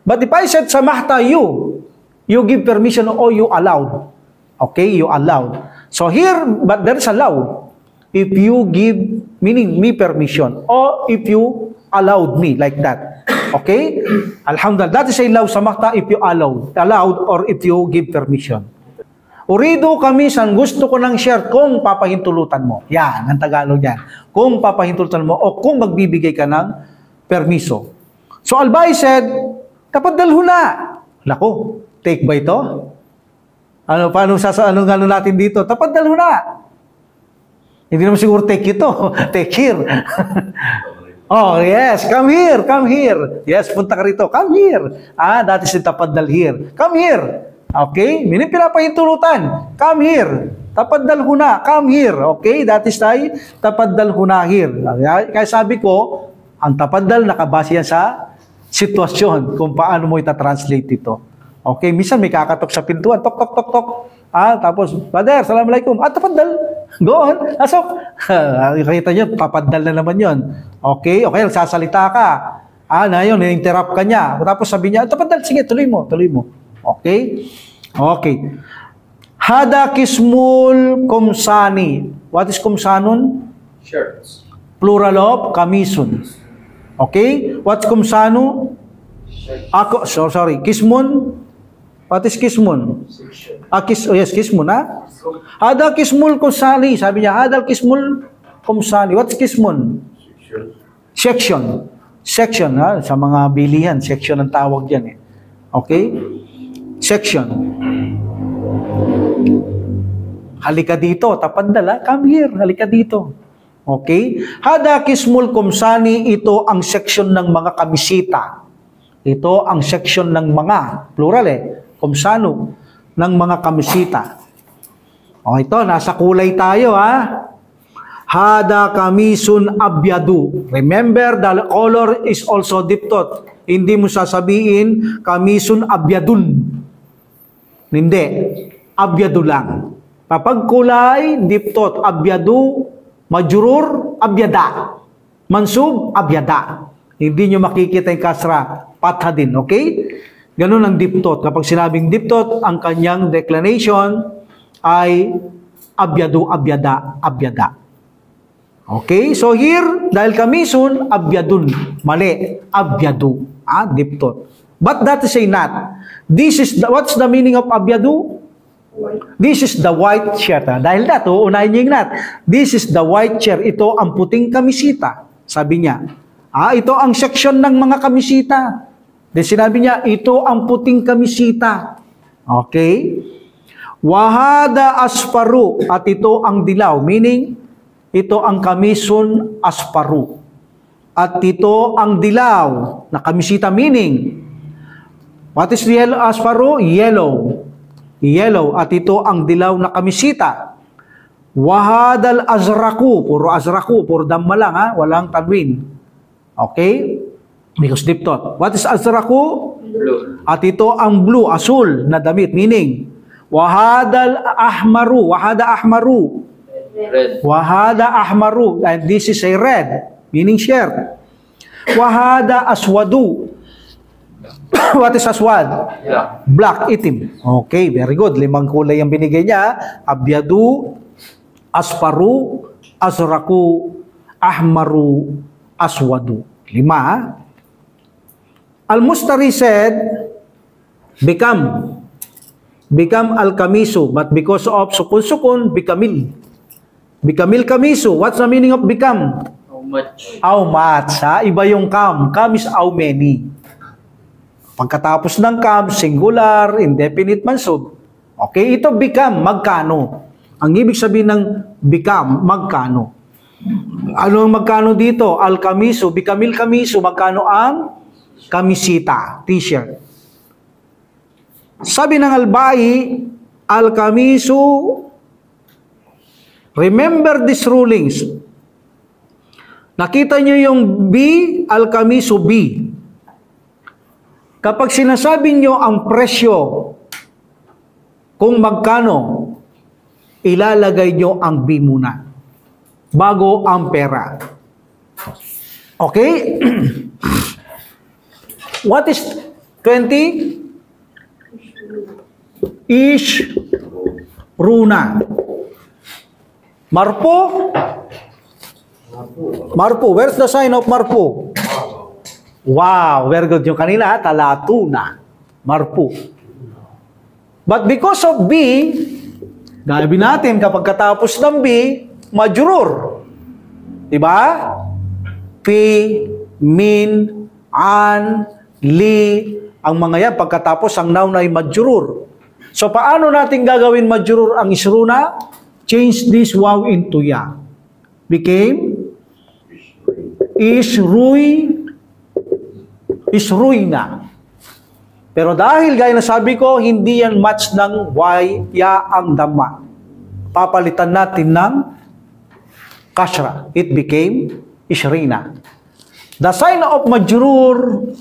A: But if I said samahta, you give permission or you allowed. Okay? You allowed. So here, but there is allowed. If you give, meaning me permission, or if you allowed me, like that. Okay? Alhamdulillah. That is a law samahta if you allowed or if you give permission. Uridu kamisan, gusto ko ng share kung papahintulutan mo. Yan, ang Tagalog yan. Kung papahintulutan mo o kung magbibigay ka ng permiso. So Albay said, tapaddal huna. Nako, take ba ito? Ano, paano ano natin dito? Tapaddal huna. Hindi naman siguro take ito. Take here. Oh, yes. Come here. Come here. Yes, punta ka rito. Come here. That is the tapaddal here. Come here. Okay? Meaning pinapahintulutan. Come here. Tapaddal huna. Come here. Okay? That is tapaddal huna here. Kaya sabi ko, ang tapaddal nakabase yan sa sitwasyon kung paano mo itatranslate ito. Okay? Minsan may kakatok sa pintuan. Tok, tok, tok, tok. Tapos, Brother, Assalamualaikum. Tapaddal. Go on. Asok. Kita nyo, papaddal na naman yon. Okay? Okay, nagsasalita ka. Na yun, interrupt ka niya. Tapos sabi niya, tapaddal. Sige, tuloy mo. Tuloy mo. Okay? Okay. Hada kismul kumsani. What is kumsanun?
C: Shirts.
A: Plural of kamisun. Okay? What's kumsanu? Ako, sorry. Kismun? What is kismun?
C: Section.
A: Yes, kismun, ha? Hadal kismul kumsali. Sabi niya, hadal kismul kumsali. What's kismun? Section. Section, ha? Sa mga bilihan, section ang tawag dyan, eh. Okay? Section. Halika dito, tapadala, come here, halika dito. Okay? Hada kismul kumsani, ito ang section ng mga kamisita. Ito ang section ng mga, plural kumsano, ng mga kamisita. O ito, nasa kulay tayo, ha? Hada kamisun abyadu. Remember, the color is also diptot. Hindi mo sasabihin, kamisun abyadun. Hindi. Abyadu lang. Kapag kulay, diptot, abyadu, majurur, abyada. Mansub, abyada. Hindi nyo makikita yung kasra, patha din, okay? Ganun ang diptot. Kapag sinabing diptot, ang kanyang declination ay abyadu, abyada, abyada. Okay? So here, dahil kamisun, abyadun. Mali. Abyadu. Diptot. But that is a not. What's the meaning of abyadu? This is the white shirt. Dahil dato, unahin niyo yung not. This is the white shirt. Ito ang puting kamisita. Sabi niya. Ito ang section ng mga kamisita. Then sinabi niya, ito ang puting kamisita. Okay? Wahada asparu. At ito ang dilaw. Meaning, ito ang kamisun asparu. At ito ang dilaw na kamisita. Meaning, what is yellow asparu? Yellow. Yellow. At ito ang dilaw na kamisita. Wahadal azraku. Puro azraku. Puro damma lang, ha? Walang tanwin. Okay? Because diptot. What is azraku?
B: Blue.
A: At ito ang blue, asul na damit. Meaning, wahadal ahmaru. Wahada ahmaru.
B: Red.
A: Wahada ahmaru. And this is a red. Meaning shirt. Wahada aswadu. What is aswad?
B: Black.
A: Black, itim. Okay, very good. 5 kulay ang binigay niya. Abyadu, asparu, azraku, ahmaru, aswadu. 5. Al-Mustari said, become al-kamisu, but because of sukun-sukun, bikamil. Bikamil kamisu. What's the meaning of become?
B: How much?
A: How much, ha? Iba yung kam. Kam is how many. Pagkatapos ng kam, singular, indefinite mansub. Okay, ito become, magkano. Ang ibig sabihin ng become, magkano. Ano ang magkano dito? Al-kamisu, bikamil kamisu, magkano ang kamisita, t-shirt. Sabi ng Al-Bai, al-kamisu, remember these rulings. Nakita nyo yung B, al-kamisu B. Kapag sinasabi nyo ang presyo, kung magkano, ilalagay nyo ang B muna, bago ang pera. Okay? What is 20? Ish runa. Marpo? Marpo. Where's the sign of Marpo? Wow, very good. Yung kanina, talatuna. Marpo. But because of B, gagawin natin kapag katapos ng B, majrur. Diba? Fi, min, an, li, ang mga yan, pagkatapos ang noun ay majrur. So, paano natin gagawin majrur ang isruna? Change this waw into ya. Became isruina. Pero dahil gaya na sabi ko, hindi yan match ng y, ya ang dhamma. Papalitan natin ng kasra. It became isrina. The sign of majrur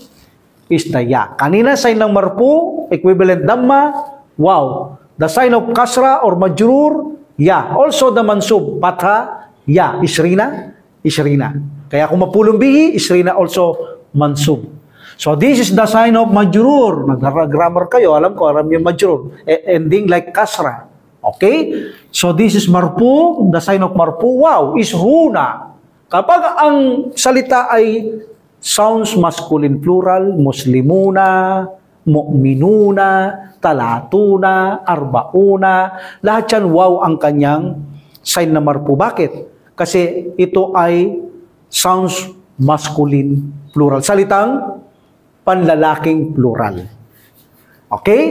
A: is the ya. Kanina sign ng marfu, equivalent dhamma, wow. The sign of kasra or majrur, ya. Also the mansub, patha, ya. Isrina, isrina. Kaya kung mapulong bihi, isrina also mansub. So this is the sign of majrur. Nag-grammar kayo, alam yung majrur. Ending like kasra. Okay? So this is marfu, the sign of marfu, wow, is huna. Kapag ang salita ay sounds masculine plural, muslimuna, mu'minuna, talatuna, arbauna, lahat yan wow ang kanyang sign na marpo. Bakit? Kasi ito ay sounds masculine plural. Salitang panlalaking plural. Okay?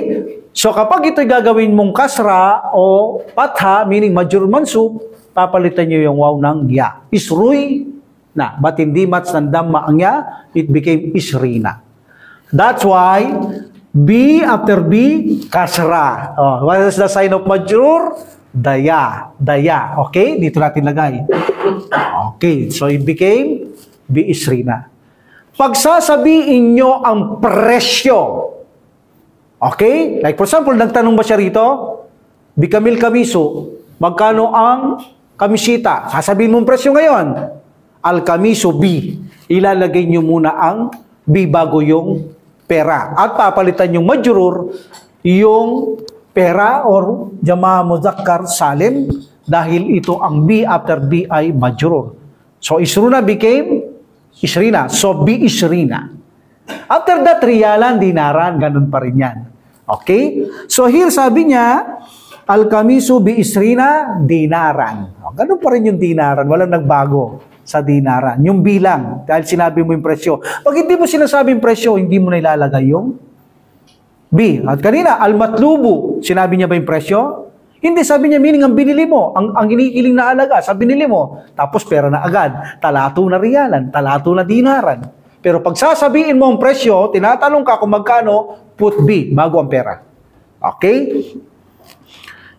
A: So kapag ito'y gagawin mong kasra o patha, meaning major mansub, papalitan nyo yung wow ng ya. Isruy na. But hindi match ng damma ang ya, it became isrina. That's why B after B, kasra. Oh, what is the sign of majrur? Daya. Daya. Okay? Dito natin lagay. Okay. So it became B isrina. Pagsasabihin nyo ang presyo. Okay? Like for example, nagtanong ba siya rito? Bikamil kamiso. Magkano ang kamisita? Sasabihin mong presyo ngayon. Al kamiso B. Ilalagay nyo muna ang B bago yung pera. At papalitan yung majrur, yung pera or jama muzakkar salim dahil ito ang B after B ay majrur. So isruna became isrina. So B isrina. After that, riyalan, dinaran, ganun pa rin yan. Okay? So here sabi niya, al-kamisu bi isrina, dinaran. Ganun pa rin yung dinaran. Walang nagbago sa dinaran. Yung bilang, dahil sinabi mo yung presyo. Pag hindi mo sinasabi yung presyo, hindi mo na ilalagay yung B. At kanina, al-matlubu, sinabi niya ba yung presyo? Hindi, sabi niya, meaning ang binili mo, ang inikiling na alaga, sa binili mo, tapos pera na agad, talato na riyalan, talato na dinaran. Pero pag sasabihin mo ang presyo, tinatanong ka kung magkano, put B, bago ang pera. Okay?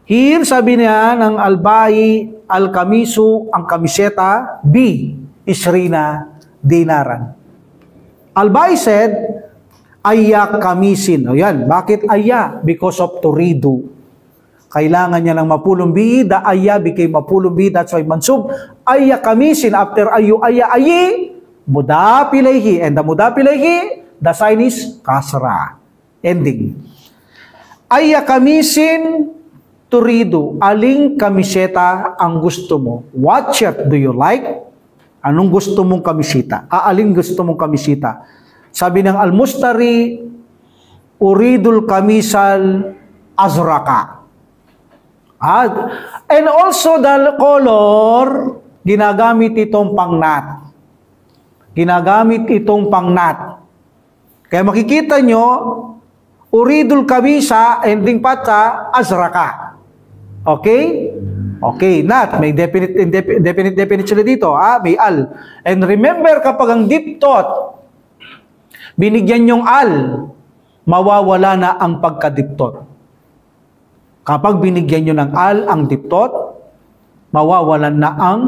A: Here, sabi niya ng albayi, al-kamisu, ang kamiseta, B, isrina, dinaran. Albayi said, ayya kamisin. O yan, bakit ayya? Because of turidu. Kailangan niya ng mapulong B, the ayya became mapulong B, that's why mansub, ayya kamisin, after ayu, ayya, ayi, mudaf ilayhi, and the mudaf ilayhi, the sign is kasra. Ending. Ayya kamisin turidu, aling kamiseta ang gusto mo? What shirt do you like? Anong gusto mong kamiseta? Aling gusto mong kamiseta? Sabi ng Al-Mustari, uridul kamisal azraka. And also the color, ginagamit itong pangnat. Ginagamit itong pangnat. Kaya makikita nyo, uridul kamisa, ending pata, azraka. Okay? Okay, not. May definite sila dito. May al. And remember, kapag ang deep thought, binigyan yung al, mawawala na ang pagka-deep Kapag binigyan nyo ng al ang deep thought, mawawalan na ang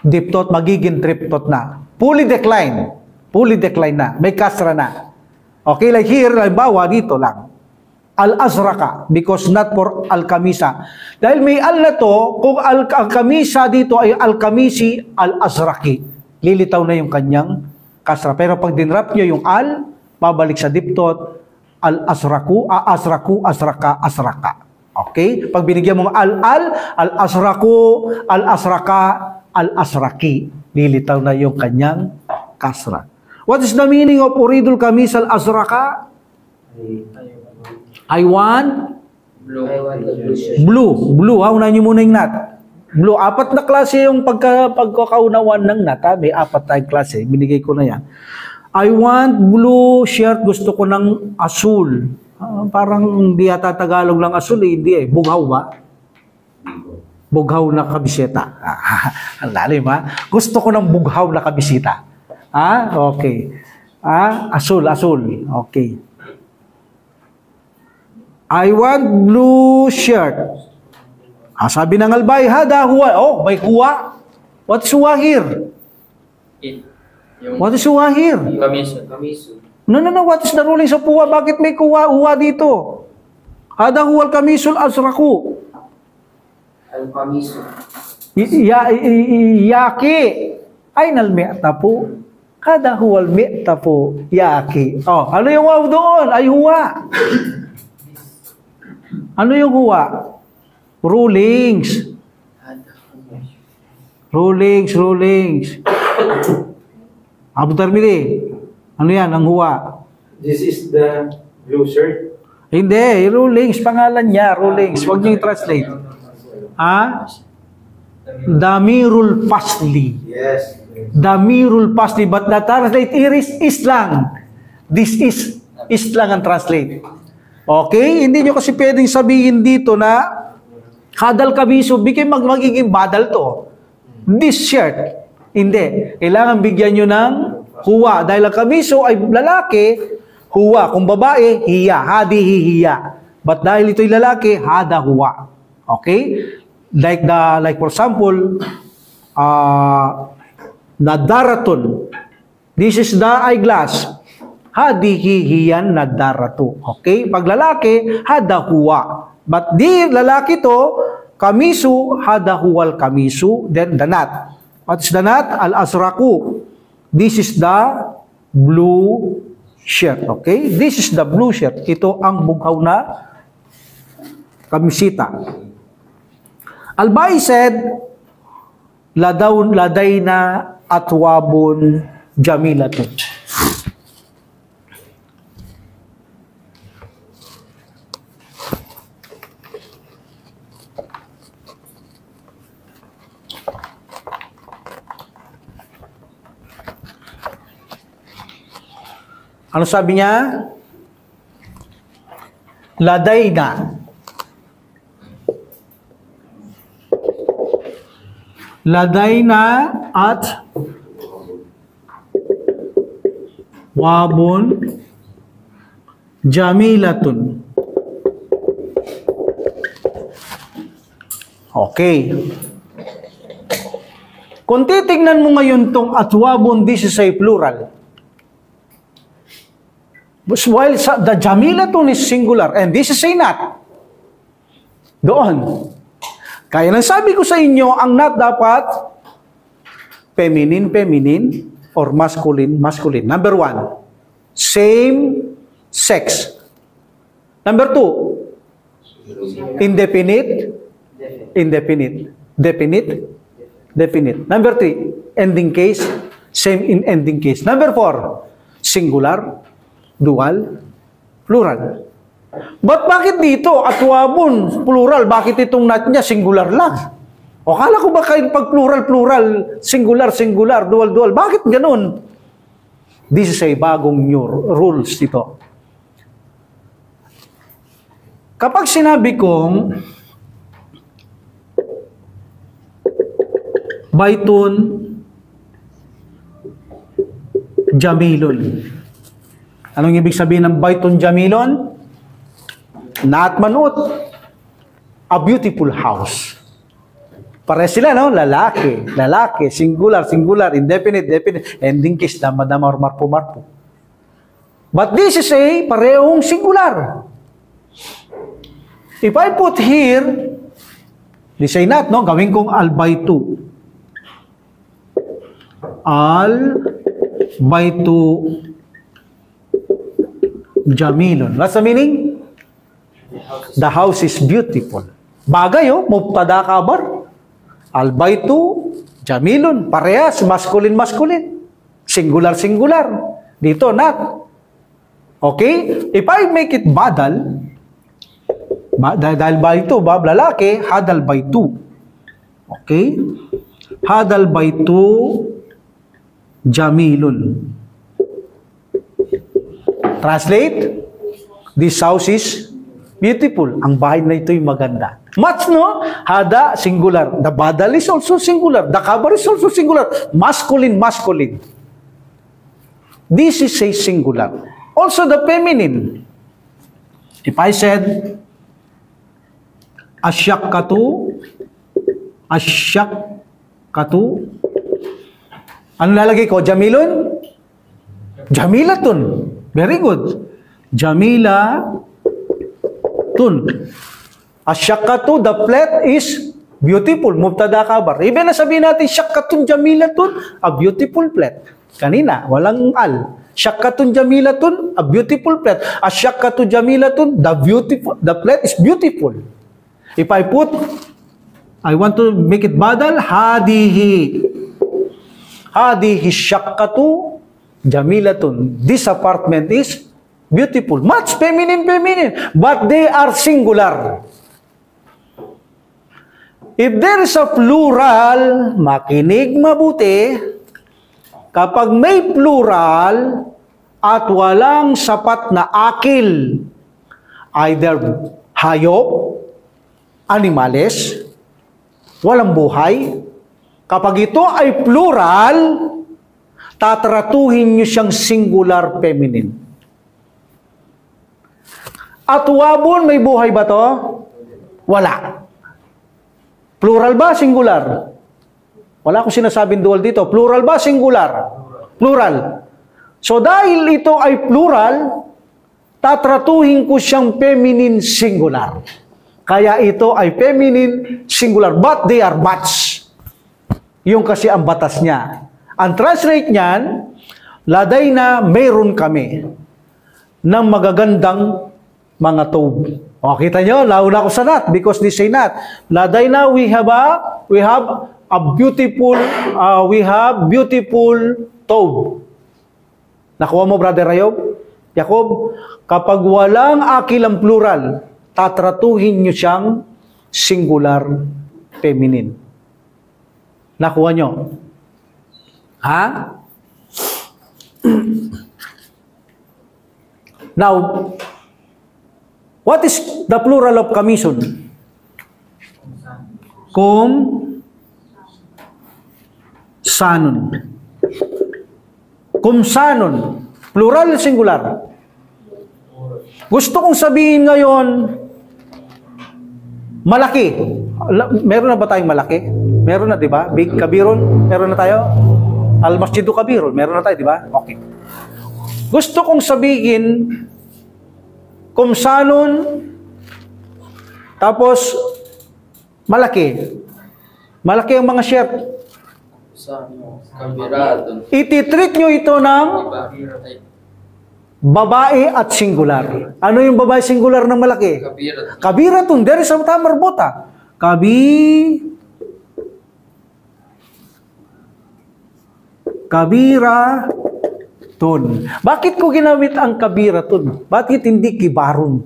A: deep thought, magiging trip thought na. Fully decline. Fully decline na. May kasra na. Okay, like here, halimbawa dito lang. Al-azraka, because not for al-kamisa. Dahil may al na to, kung al-kamisa dito ay al-kamisi, al-azraki. Lilitaw na yung kanyang kasra. Pero pag dinrap nyo yung al, babalik sa deep thought, al-azraku, azraku, azraka, azraka. Okay? Pag binigyan mong al-al, al-azraku, al-azraka, al-azraki. Lilitaw na yung kanyang kasra. What is the meaning of uridul kamis al-azraka? I want
B: Blue.
A: blue. Blue. Unahin nyo muna yung nat. Blue. 4 na klase yung pagkakaunawan ng nat. May 4 tayong klase. Binigay ko na yan. I want blue shirt. Gusto ko ng asul. Parang hindi yata Tagalog lang asul. Hindi eh. Bughaw ba? Bughaw na kabiseta. Ang lalim ha. Gusto ko ng bughaw na kabiseta. Okay. Asul. Okay. I want blue shirt. Sabi ng albay, hada huwa. Oh, may huwa. What's huwa here? What is huwa here?
B: Kamiso.
A: No. What is the ruling sa huwa? Bakit may huwa dito? Hada huwa al-kamisul azraku.
C: Al-kamisu.
A: Yaki. Ay nalmi'ta po. Hada huwa al-mi'ta po. Yaki. Oh, ano yung wow doon? Ay huwa. Ano yung huwa? Rulings. Abu Tarmili. Ano yan? Ang huwa.
C: This is the
D: Blue shirt.
A: Hindi, Rulings, pangalan niya, Rulings. Huwag niyo i-translate. Damirul Fasli.
D: Yes.
A: Damirul Fasli, but the translate here is lang. This is lang ang translate. Okay? Hindi nyo kasi pwedeng sabihin dito na hadal kabiso, magiging badal to. This shirt. Hindi. Kailangan bigyan nyo ng huwa. Dahil ang kabiso ay lalaki, huwa. Kung babae, hiya. Hadi hiya. But dahil ito'y lalaki, hada huwa. Okay? Like for example, nadaratun. This is the eyeglass. Hadihi hiyan nadaratu. Okay? Pag lalaki, hada huwa. But di lalaki to, kamisu, hada huwal kamisu, then danat. What is danat? Al-azraku. This is the blue shirt. Okay? This is the blue shirt. Ito ang bughaw na kamisita. Al-Bai said, ladayna atwabun jamilatun. Ano sabi niya? Ladayna. Ladayna at wabun jamilatun. Okay. Kung titignan mo ngayon tong atwabun, this is a plural. While the jamilatun is singular and this is a not. Doon. Kaya nang sabi ko sa inyo, ang not dapat feminine or masculine. Number 1, same sex. Number 2, indefinite. Number 3, ending case, same in ending case. Number 4, singular, dual, plural. But bakit dito, atwabun, plural, bakit itong not niya, singular lang? O kala ko ba kayo pag plural, singular, dual, bakit ganun? This is a bagong new rules dito. Kapag sinabi kong baitun jamilun, anong ibig sabihin ng baitun jamilun? Not manut, a beautiful house. Pare sila, no? Lalaki, singular, indefinite, ending case, dama, or marpo. But this is a parehong singular. If I put here, this ay not, no? Gawin kong albaitu. Albaitu jamilun. What's the meaning? The house is beautiful. Bagay, oh, mubtada kabar. Albaitu, jamilun, parehas, masculine. Singular. Dito, not. Okay? If I make it badal, dahil baitu, lalaki, hadal baitu. Okay? Hadal baitu, jamilun. Translate, this house is beautiful. Ang bahay na ito'y maganda. Much, no? Hada, singular. The badal is also singular. The kabar is also singular. Masculine. This is a singular. Also the feminine. If I said, asyakkatu, ano lalagay ko? Jamilun? Jamilatun. Very good. Jamilatun. Asyakkatu, the plate is beautiful. Mubtada kabar. Even na sabihin natin, syakkatun jamilatun, a beautiful plate. Kanina, walang al. Syakkatun jamilatun, a beautiful plate. Asyakkatu jamilatun, the plate is beautiful. If I want to make it badal, hadihi syakkatu jamilatun. This apartment is beautiful. Much feminine. But they are singular. If there is a plural, makinig mabuti, kapag may plural at walang sapat na akil, either hayop, animales, walang buhay, kapag ito ay plural, tatratuhin nyo siyang singular feminine. At wabon, may buhay ba to? Wala. Plural ba? Singular? Wala akong sinasabing dual dito. Plural ba? Singular? Plural. So dahil ito ay plural, tatratuhin ko siyang feminine singular. Kaya ito ay feminine singular. But they are much. Yung kasi ang batas niya. Ang translate niyan, laday na mayroon kami ng magagandang mga tobe. O, kita nyo, nauna ko sa not because they say not. Laday na we have beautiful tobe. Nakuha mo, Brother Jacob, kapag walang akil ang plural, tatratuhin nyo siyang singular feminine. Nakuha nyo? Ha? Now, what is the plural of commission? Kumsanon. Kumsanon. Plural, singular. Gusto kong sabihin ngayon, malaki. Meron na ba tayong malaki? Meron na, di ba? Big, kabirun, meron na tayo? Al-Masjidu Kabirun, meron na tayo, di ba? Okay. Gusto kong sabihin, kumsanon, tapos, malaki. Malaki ang mga shirt.
B: Kabiratun.
A: Ititreat nyo ito ng babae at singular. Ano yung babae singular ng malaki?
B: Kabiratun.
A: Kabiratun. There is a tamar bota. Kabiratun. Bakit ko ginamit ang kabiratun? Bakit hindi kibarun?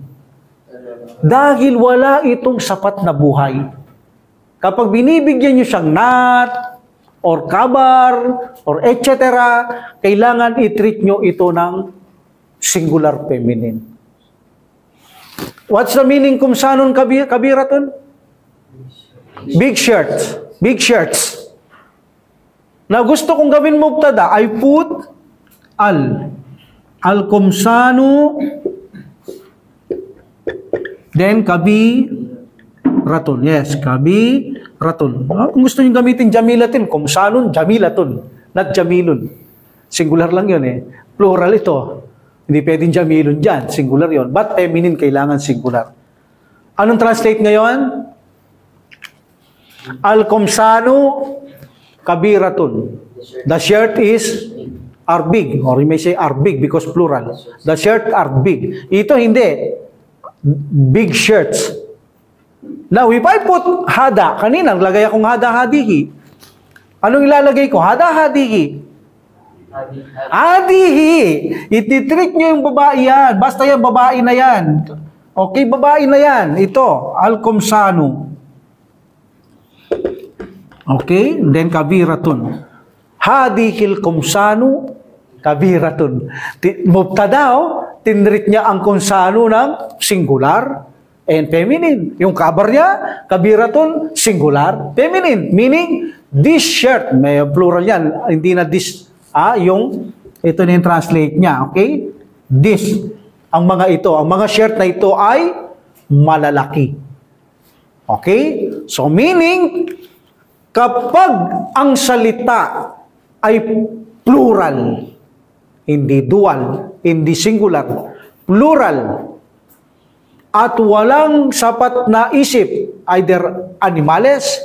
A: Dahil wala itong sapat na buhay. Kapag binibigyan nyo siyang nat, or kabar, or etc., kailangan i-treat nyo ito ng singular feminine. What's the meaning kumsanon kabiratun? Big shirts. Big shirts. Na gusto kong gawin mubtada, I put al-kumsanu, then kabiratun. Yes, kabiratun. Kung gusto nyo gamitin jamilatin, kumsanun, jamilatun, not jamilun. Singular lang yun eh. Plural ito. Hindi pwedeng jamilun dyan. Singular yon. But feminine, kailangan singular. Anong translate ngayon? Al-kumsanu kabiratun. The shirt are big. Or you may say are big because plural. The shirt are big. Ito hindi. Big shirts. Now, if I put hada, kanina naglagay akong hada hadihi. Anong ilalagay ko? Hada hadihi. Hadihi. Ititreat nyo yung babae yan. Basta yan, babae na yan. Okay, babae na yan. Ito, al-kumsanu. Okay, then kabiratun. Hadihil kumsanu, kabiratun. Mubtada, tinreat niya ang kumsanu ng singular and feminine. Yung kabar niya, kabiratun, singular, feminine. Meaning, this shirt, may plural yan, hindi na this, ito na yung translate niya, okay? This, ang mga shirt na ito ay malalaki. Okay? So, meaning, kapag ang salita ay plural, hindi dual, hindi singular, plural, at walang sapat na isip, either animales,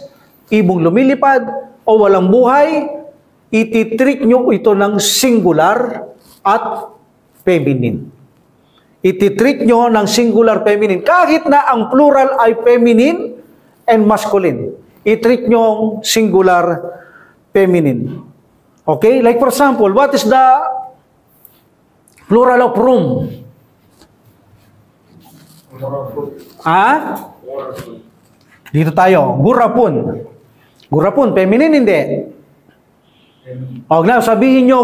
A: ibong lumilipad, o walang buhay, ititreat nyo ito ng singular at feminine. Ititreat nyo ng singular feminine, kahit na ang plural ay feminine and masculine. I-treat nyo singular feminine. Okay? Like for example, what is the plural of room? Ha? Dito tayo. Gurapun. Gurapun, feminine hindi. O, na, sabihin nyo,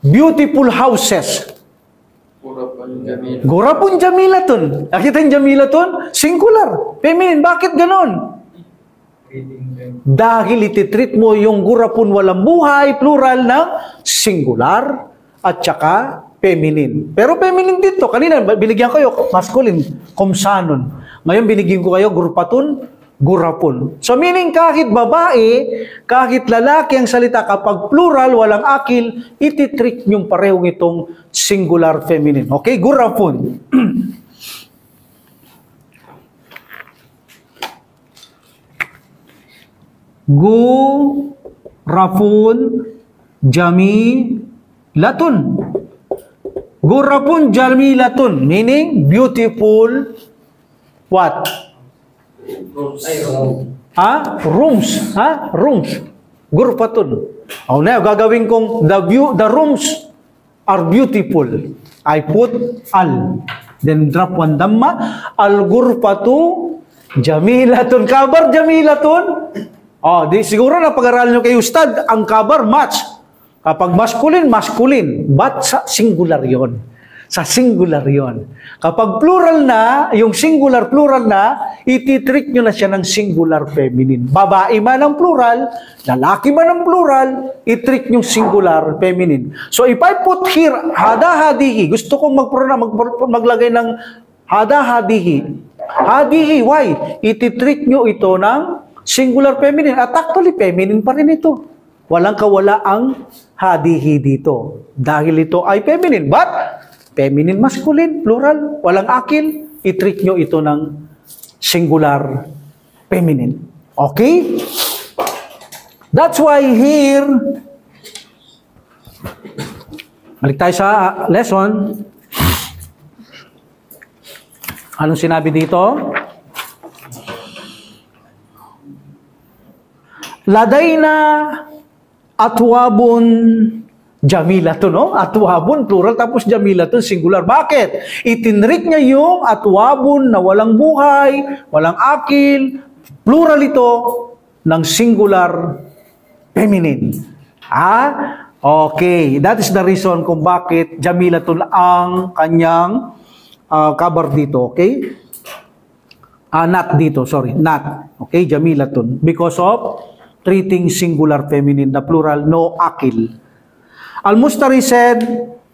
A: beautiful houses.
B: Gurapun Jamila.
A: Gurapun Jamilatun. Nakita yung Jamilatun? Singular. Feminine. Bakit ganon? Dahil ititreat mo yung gurapun walang buhay, plural ng singular at saka feminine. Pero feminine dito. Kanina, binigyan kayo masculine, kumsanon. Ngayon, binigyan ko kayo gurpatun, gurapun. So meaning kahit babae, kahit lalaki ang salita, kapag plural, walang akil, ititreat yung parehong itong singular feminine. Okay? Gurapun. Gurapun Jamilatun. Gurapun Jamilatun, meaning beautiful what? Ha? Rooms. Ha? Rooms. Gurpatun. O na, gagawin kong the rooms are beautiful. I put al. Then drop one damma. Al gurpatu Jamilatun. Kabar Jamilatun. Oh, di siguro na pag-aralan nyo kay Ustad, ang kabar match. Kapag masculine, masculine. But sa singular yon. Sa singular yon. Kapag plural na, yung singular plural na, ititreat nyo na siya ng singular feminine. Babae man ang plural, lalaki man ang plural, itreat nyo singular feminine. So if I put here, hada hadihi, gusto kong maglagay ng hada hadihi. Hadihi, why? Ititreat nyo ito ng singular feminine. At actually, feminine pa rin ito. Walang kawala ang hadihi dito. Dahil ito ay feminine. But, feminine, masculine, plural, walang akil, itreat nyo ito ng singular feminine. Okay? That's why here, balik tayo sa lesson. Anong sinabi dito? Ladayna atwabun Jamilatun, no? Atwabun, plural, tapos Jamilatun, singular. Bakit? Itinreat niya yung atwabun na walang buhay, walang akil, plural ito ng singular feminine. Okay. That is the reason kung bakit Jamilatun ang kanyang kabar dito. Okay? Not dito, sorry. Not. Okay? Jamilatun. Because of treating singular feminine, the plural, no akil. Al-Mustari said,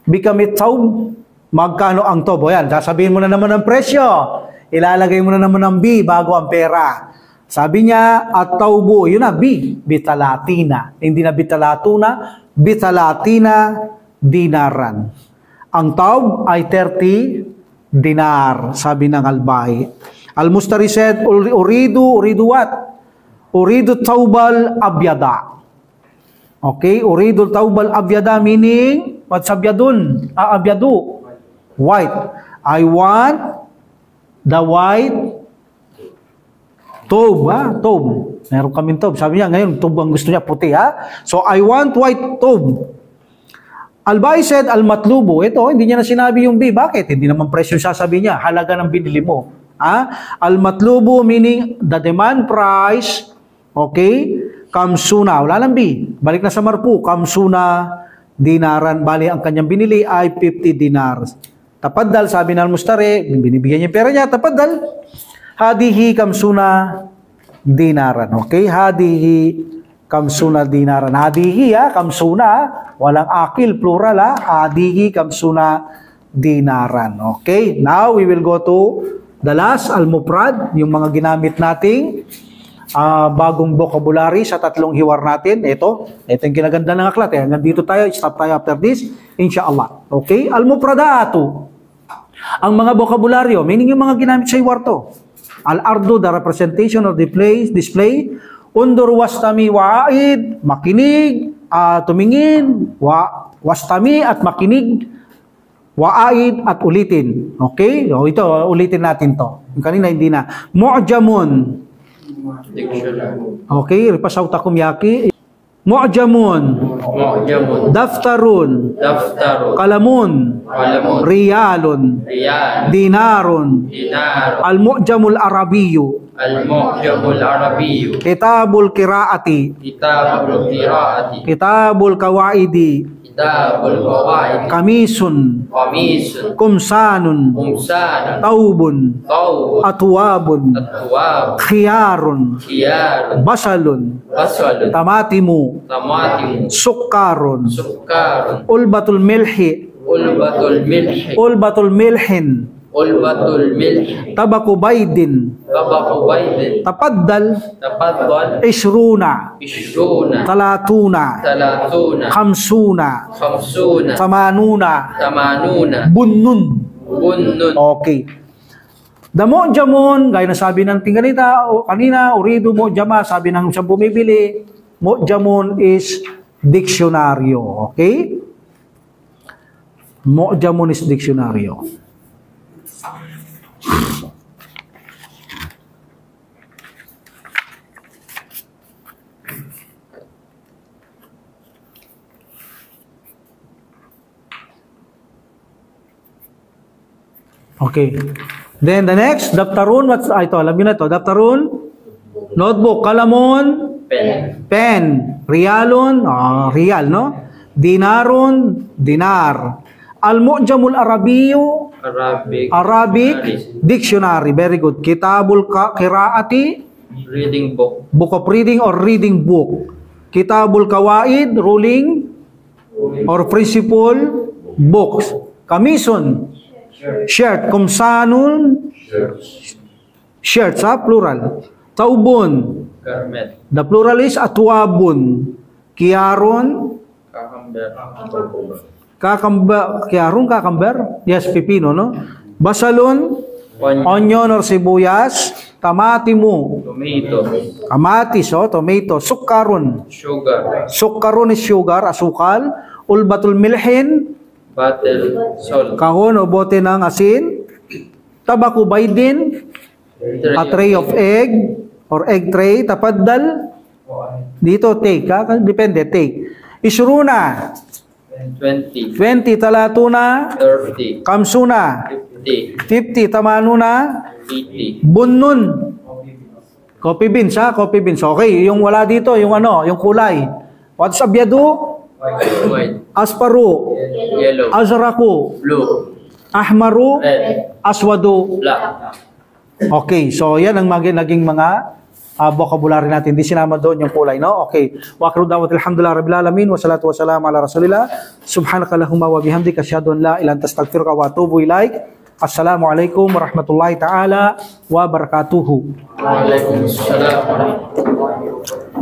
A: bikamit taub, magkano ang tob? O yan, sasabihin mo na naman ang presyo. Ilalagay mo na naman ang B bago ang pera. Sabi niya, at taubo, yun na, B, bitalatina. Hindi na bitalatuna, bitalatina dinaran. Ang taub ay 30 dinar, sabi ng Al-Bahi. Al-Mustari said, uridu what? Uridu taubal abyada. Okay, uridu taubal abyada meaning, what's abyadun? Abyadu. White. I want the white taub, taub. Meron kaming taub. Sabi niya, ngayon, taub ang gusto niya, puti, ha? So, I want white taub. Al-Bahi said, al-matlubo. Ito, hindi niya na sinabi yung B. Bakit? Hindi naman presyo sasabi niya. Halaga ng binili mo. Al-matlubo meaning the demand price. Okay? Kamsuna. Wala lang B. Balik na sa marpu. Kamsuna dinaran. Bali, ang kanyang binili ay 50 dinars. Tapaddal, sabi ng Al-Mustari, binibigyan niya pera niya, tapaddal. Hadihi kamsuna dinaran. Okay? Hadihi kamsuna dinaran. Hadihi, kamsuna. Walang akil, plural, Hadihi kamsuna dinaran. Okay? Now, we will go to the last, al-mufrad, yung mga ginamit nating bagong vocabulary sa tatlong hiwar natin. Ito yung kinaganda ng aklat. Hanggang dito tayo, stop tayo after this, inshallah. Okay? Al-mufradatu. Ang mga bokabularyo, meaning yung mga ginamit sa hiwar to. Al-ardu, the representation of the display. Undur wastami wa'aid, makinig, tumingin, wastami at makinig, wa'aid at ulitin. Okay? O, ito, ulitin natin to. Kanina hindi na. Mu'jamun.
B: Dictionary.
A: Okay, ripasaw takum yaki. mu'jamun,
B: Mu'jamun.
A: daftarun,
B: Daftarun.
A: kalamun,
B: Qalamun.
A: riyalun,
B: Riyal.
A: dinarun,
B: Dinar.
A: al-mu'jamul arabiyyu,
B: Al-Mu'jamul Arabiyyu.
A: kitabul qiraati,
B: Kitabul Qiraati.
A: kitabul kawaidi,
B: Kitabul Qawaid.
A: kamisun,
B: Qamisun.
A: kumsanun,
B: Kumsan.
A: taubun,
B: Tawbun.
A: atwabun,
B: Atwab.
A: khiyarun,
B: Khiyarun.
A: basalun,
B: Basalun.
A: tamatimu,
B: Tamatim.
A: sukkarun,
B: Sukkarun.
A: ulbatul milhi,
B: Ulbatul Milhi.
A: ulbatul milhin,
B: Ulbatul Milhi.
A: tabaku baydin,
B: Tabaku Baydin.
A: tapaddal,
B: Tafaddal.
A: ishruna,
B: Ishruna.
A: talatuna,
B: Talatuna.
A: khamsuna,
B: Khamsuna.
A: samanuna,
B: Tamanuna.
A: bunnun.
B: Bunnun.
A: Okay. The mu'jamun, gaya na sabi ng tinganita o kanina, uridu mu'jama, sabi ng siyang bumibili, mu'jamun is diksyonaryo. Okay? Mu'jamun is diksyonaryo. Okay. Then the next, daftarun, ito, alam niyo na ito, daftarun, notebook, kalamun,
B: Pen.
A: pen, riyalun, riyal, no? Dinarun, dinar. Al-mu'jamul arabiyyu,
B: Arabic.
A: Arabic dictionary, very good. Kitabul qiraati,
B: Reading book.
A: book of reading or reading book. Kitabul kawaid, ruling or principle books. Kamisun, shirt. Kumsanun, shirts, plural. Taubun,
B: Garment.
A: the plural is atwabun. Kiyaron,
B: Kakamber.
A: kakamber, yes, pipino, no? Basalun,
B: Onion.
A: onion or sibuyas. Tamatimu,
B: Tomato.
A: kamatis, tomato. Sukkarun,
B: Sugar.
A: sukkarun is sugar, asukal. Ulbatul milhin,
B: Battle. Salt.
A: kahon o bote ng asin. Tabaku baydin, a tray of egg or egg tray. Tapaddal, dito take, depende, take. Isruna,
B: 20.
A: 20. Talatuna,
B: 30.
A: kamsuna,
B: 50.
A: 50. Tamanuna,
B: 80.
A: bunnun. Coffee beans, coffee beans. Okay, yung wala dito, yung yung kulay. What's abyadu?
B: White.
A: Asparu,
B: Yellow.
A: azraku,
B: Blue.
A: ahmaru,
B: Red.
A: aswadu.
B: Black.
A: Okay, so yan ang naging mga vocabulary natin. Hindi sinama doon yung kulay, no? Okay. Wa akhiru da'wat alhamdulillah rabbil alamin wa salatu wa salam ala rasulillah. Subhanakallahumma wa bihamdika asyhadu an la ilaha illa anta astaghfiruka wa atubu ilaik. Assalamualaikum warahmatullahi taala wabarakatuh.
B: Waalaikumsalam warahmatullahi wabarakatuh.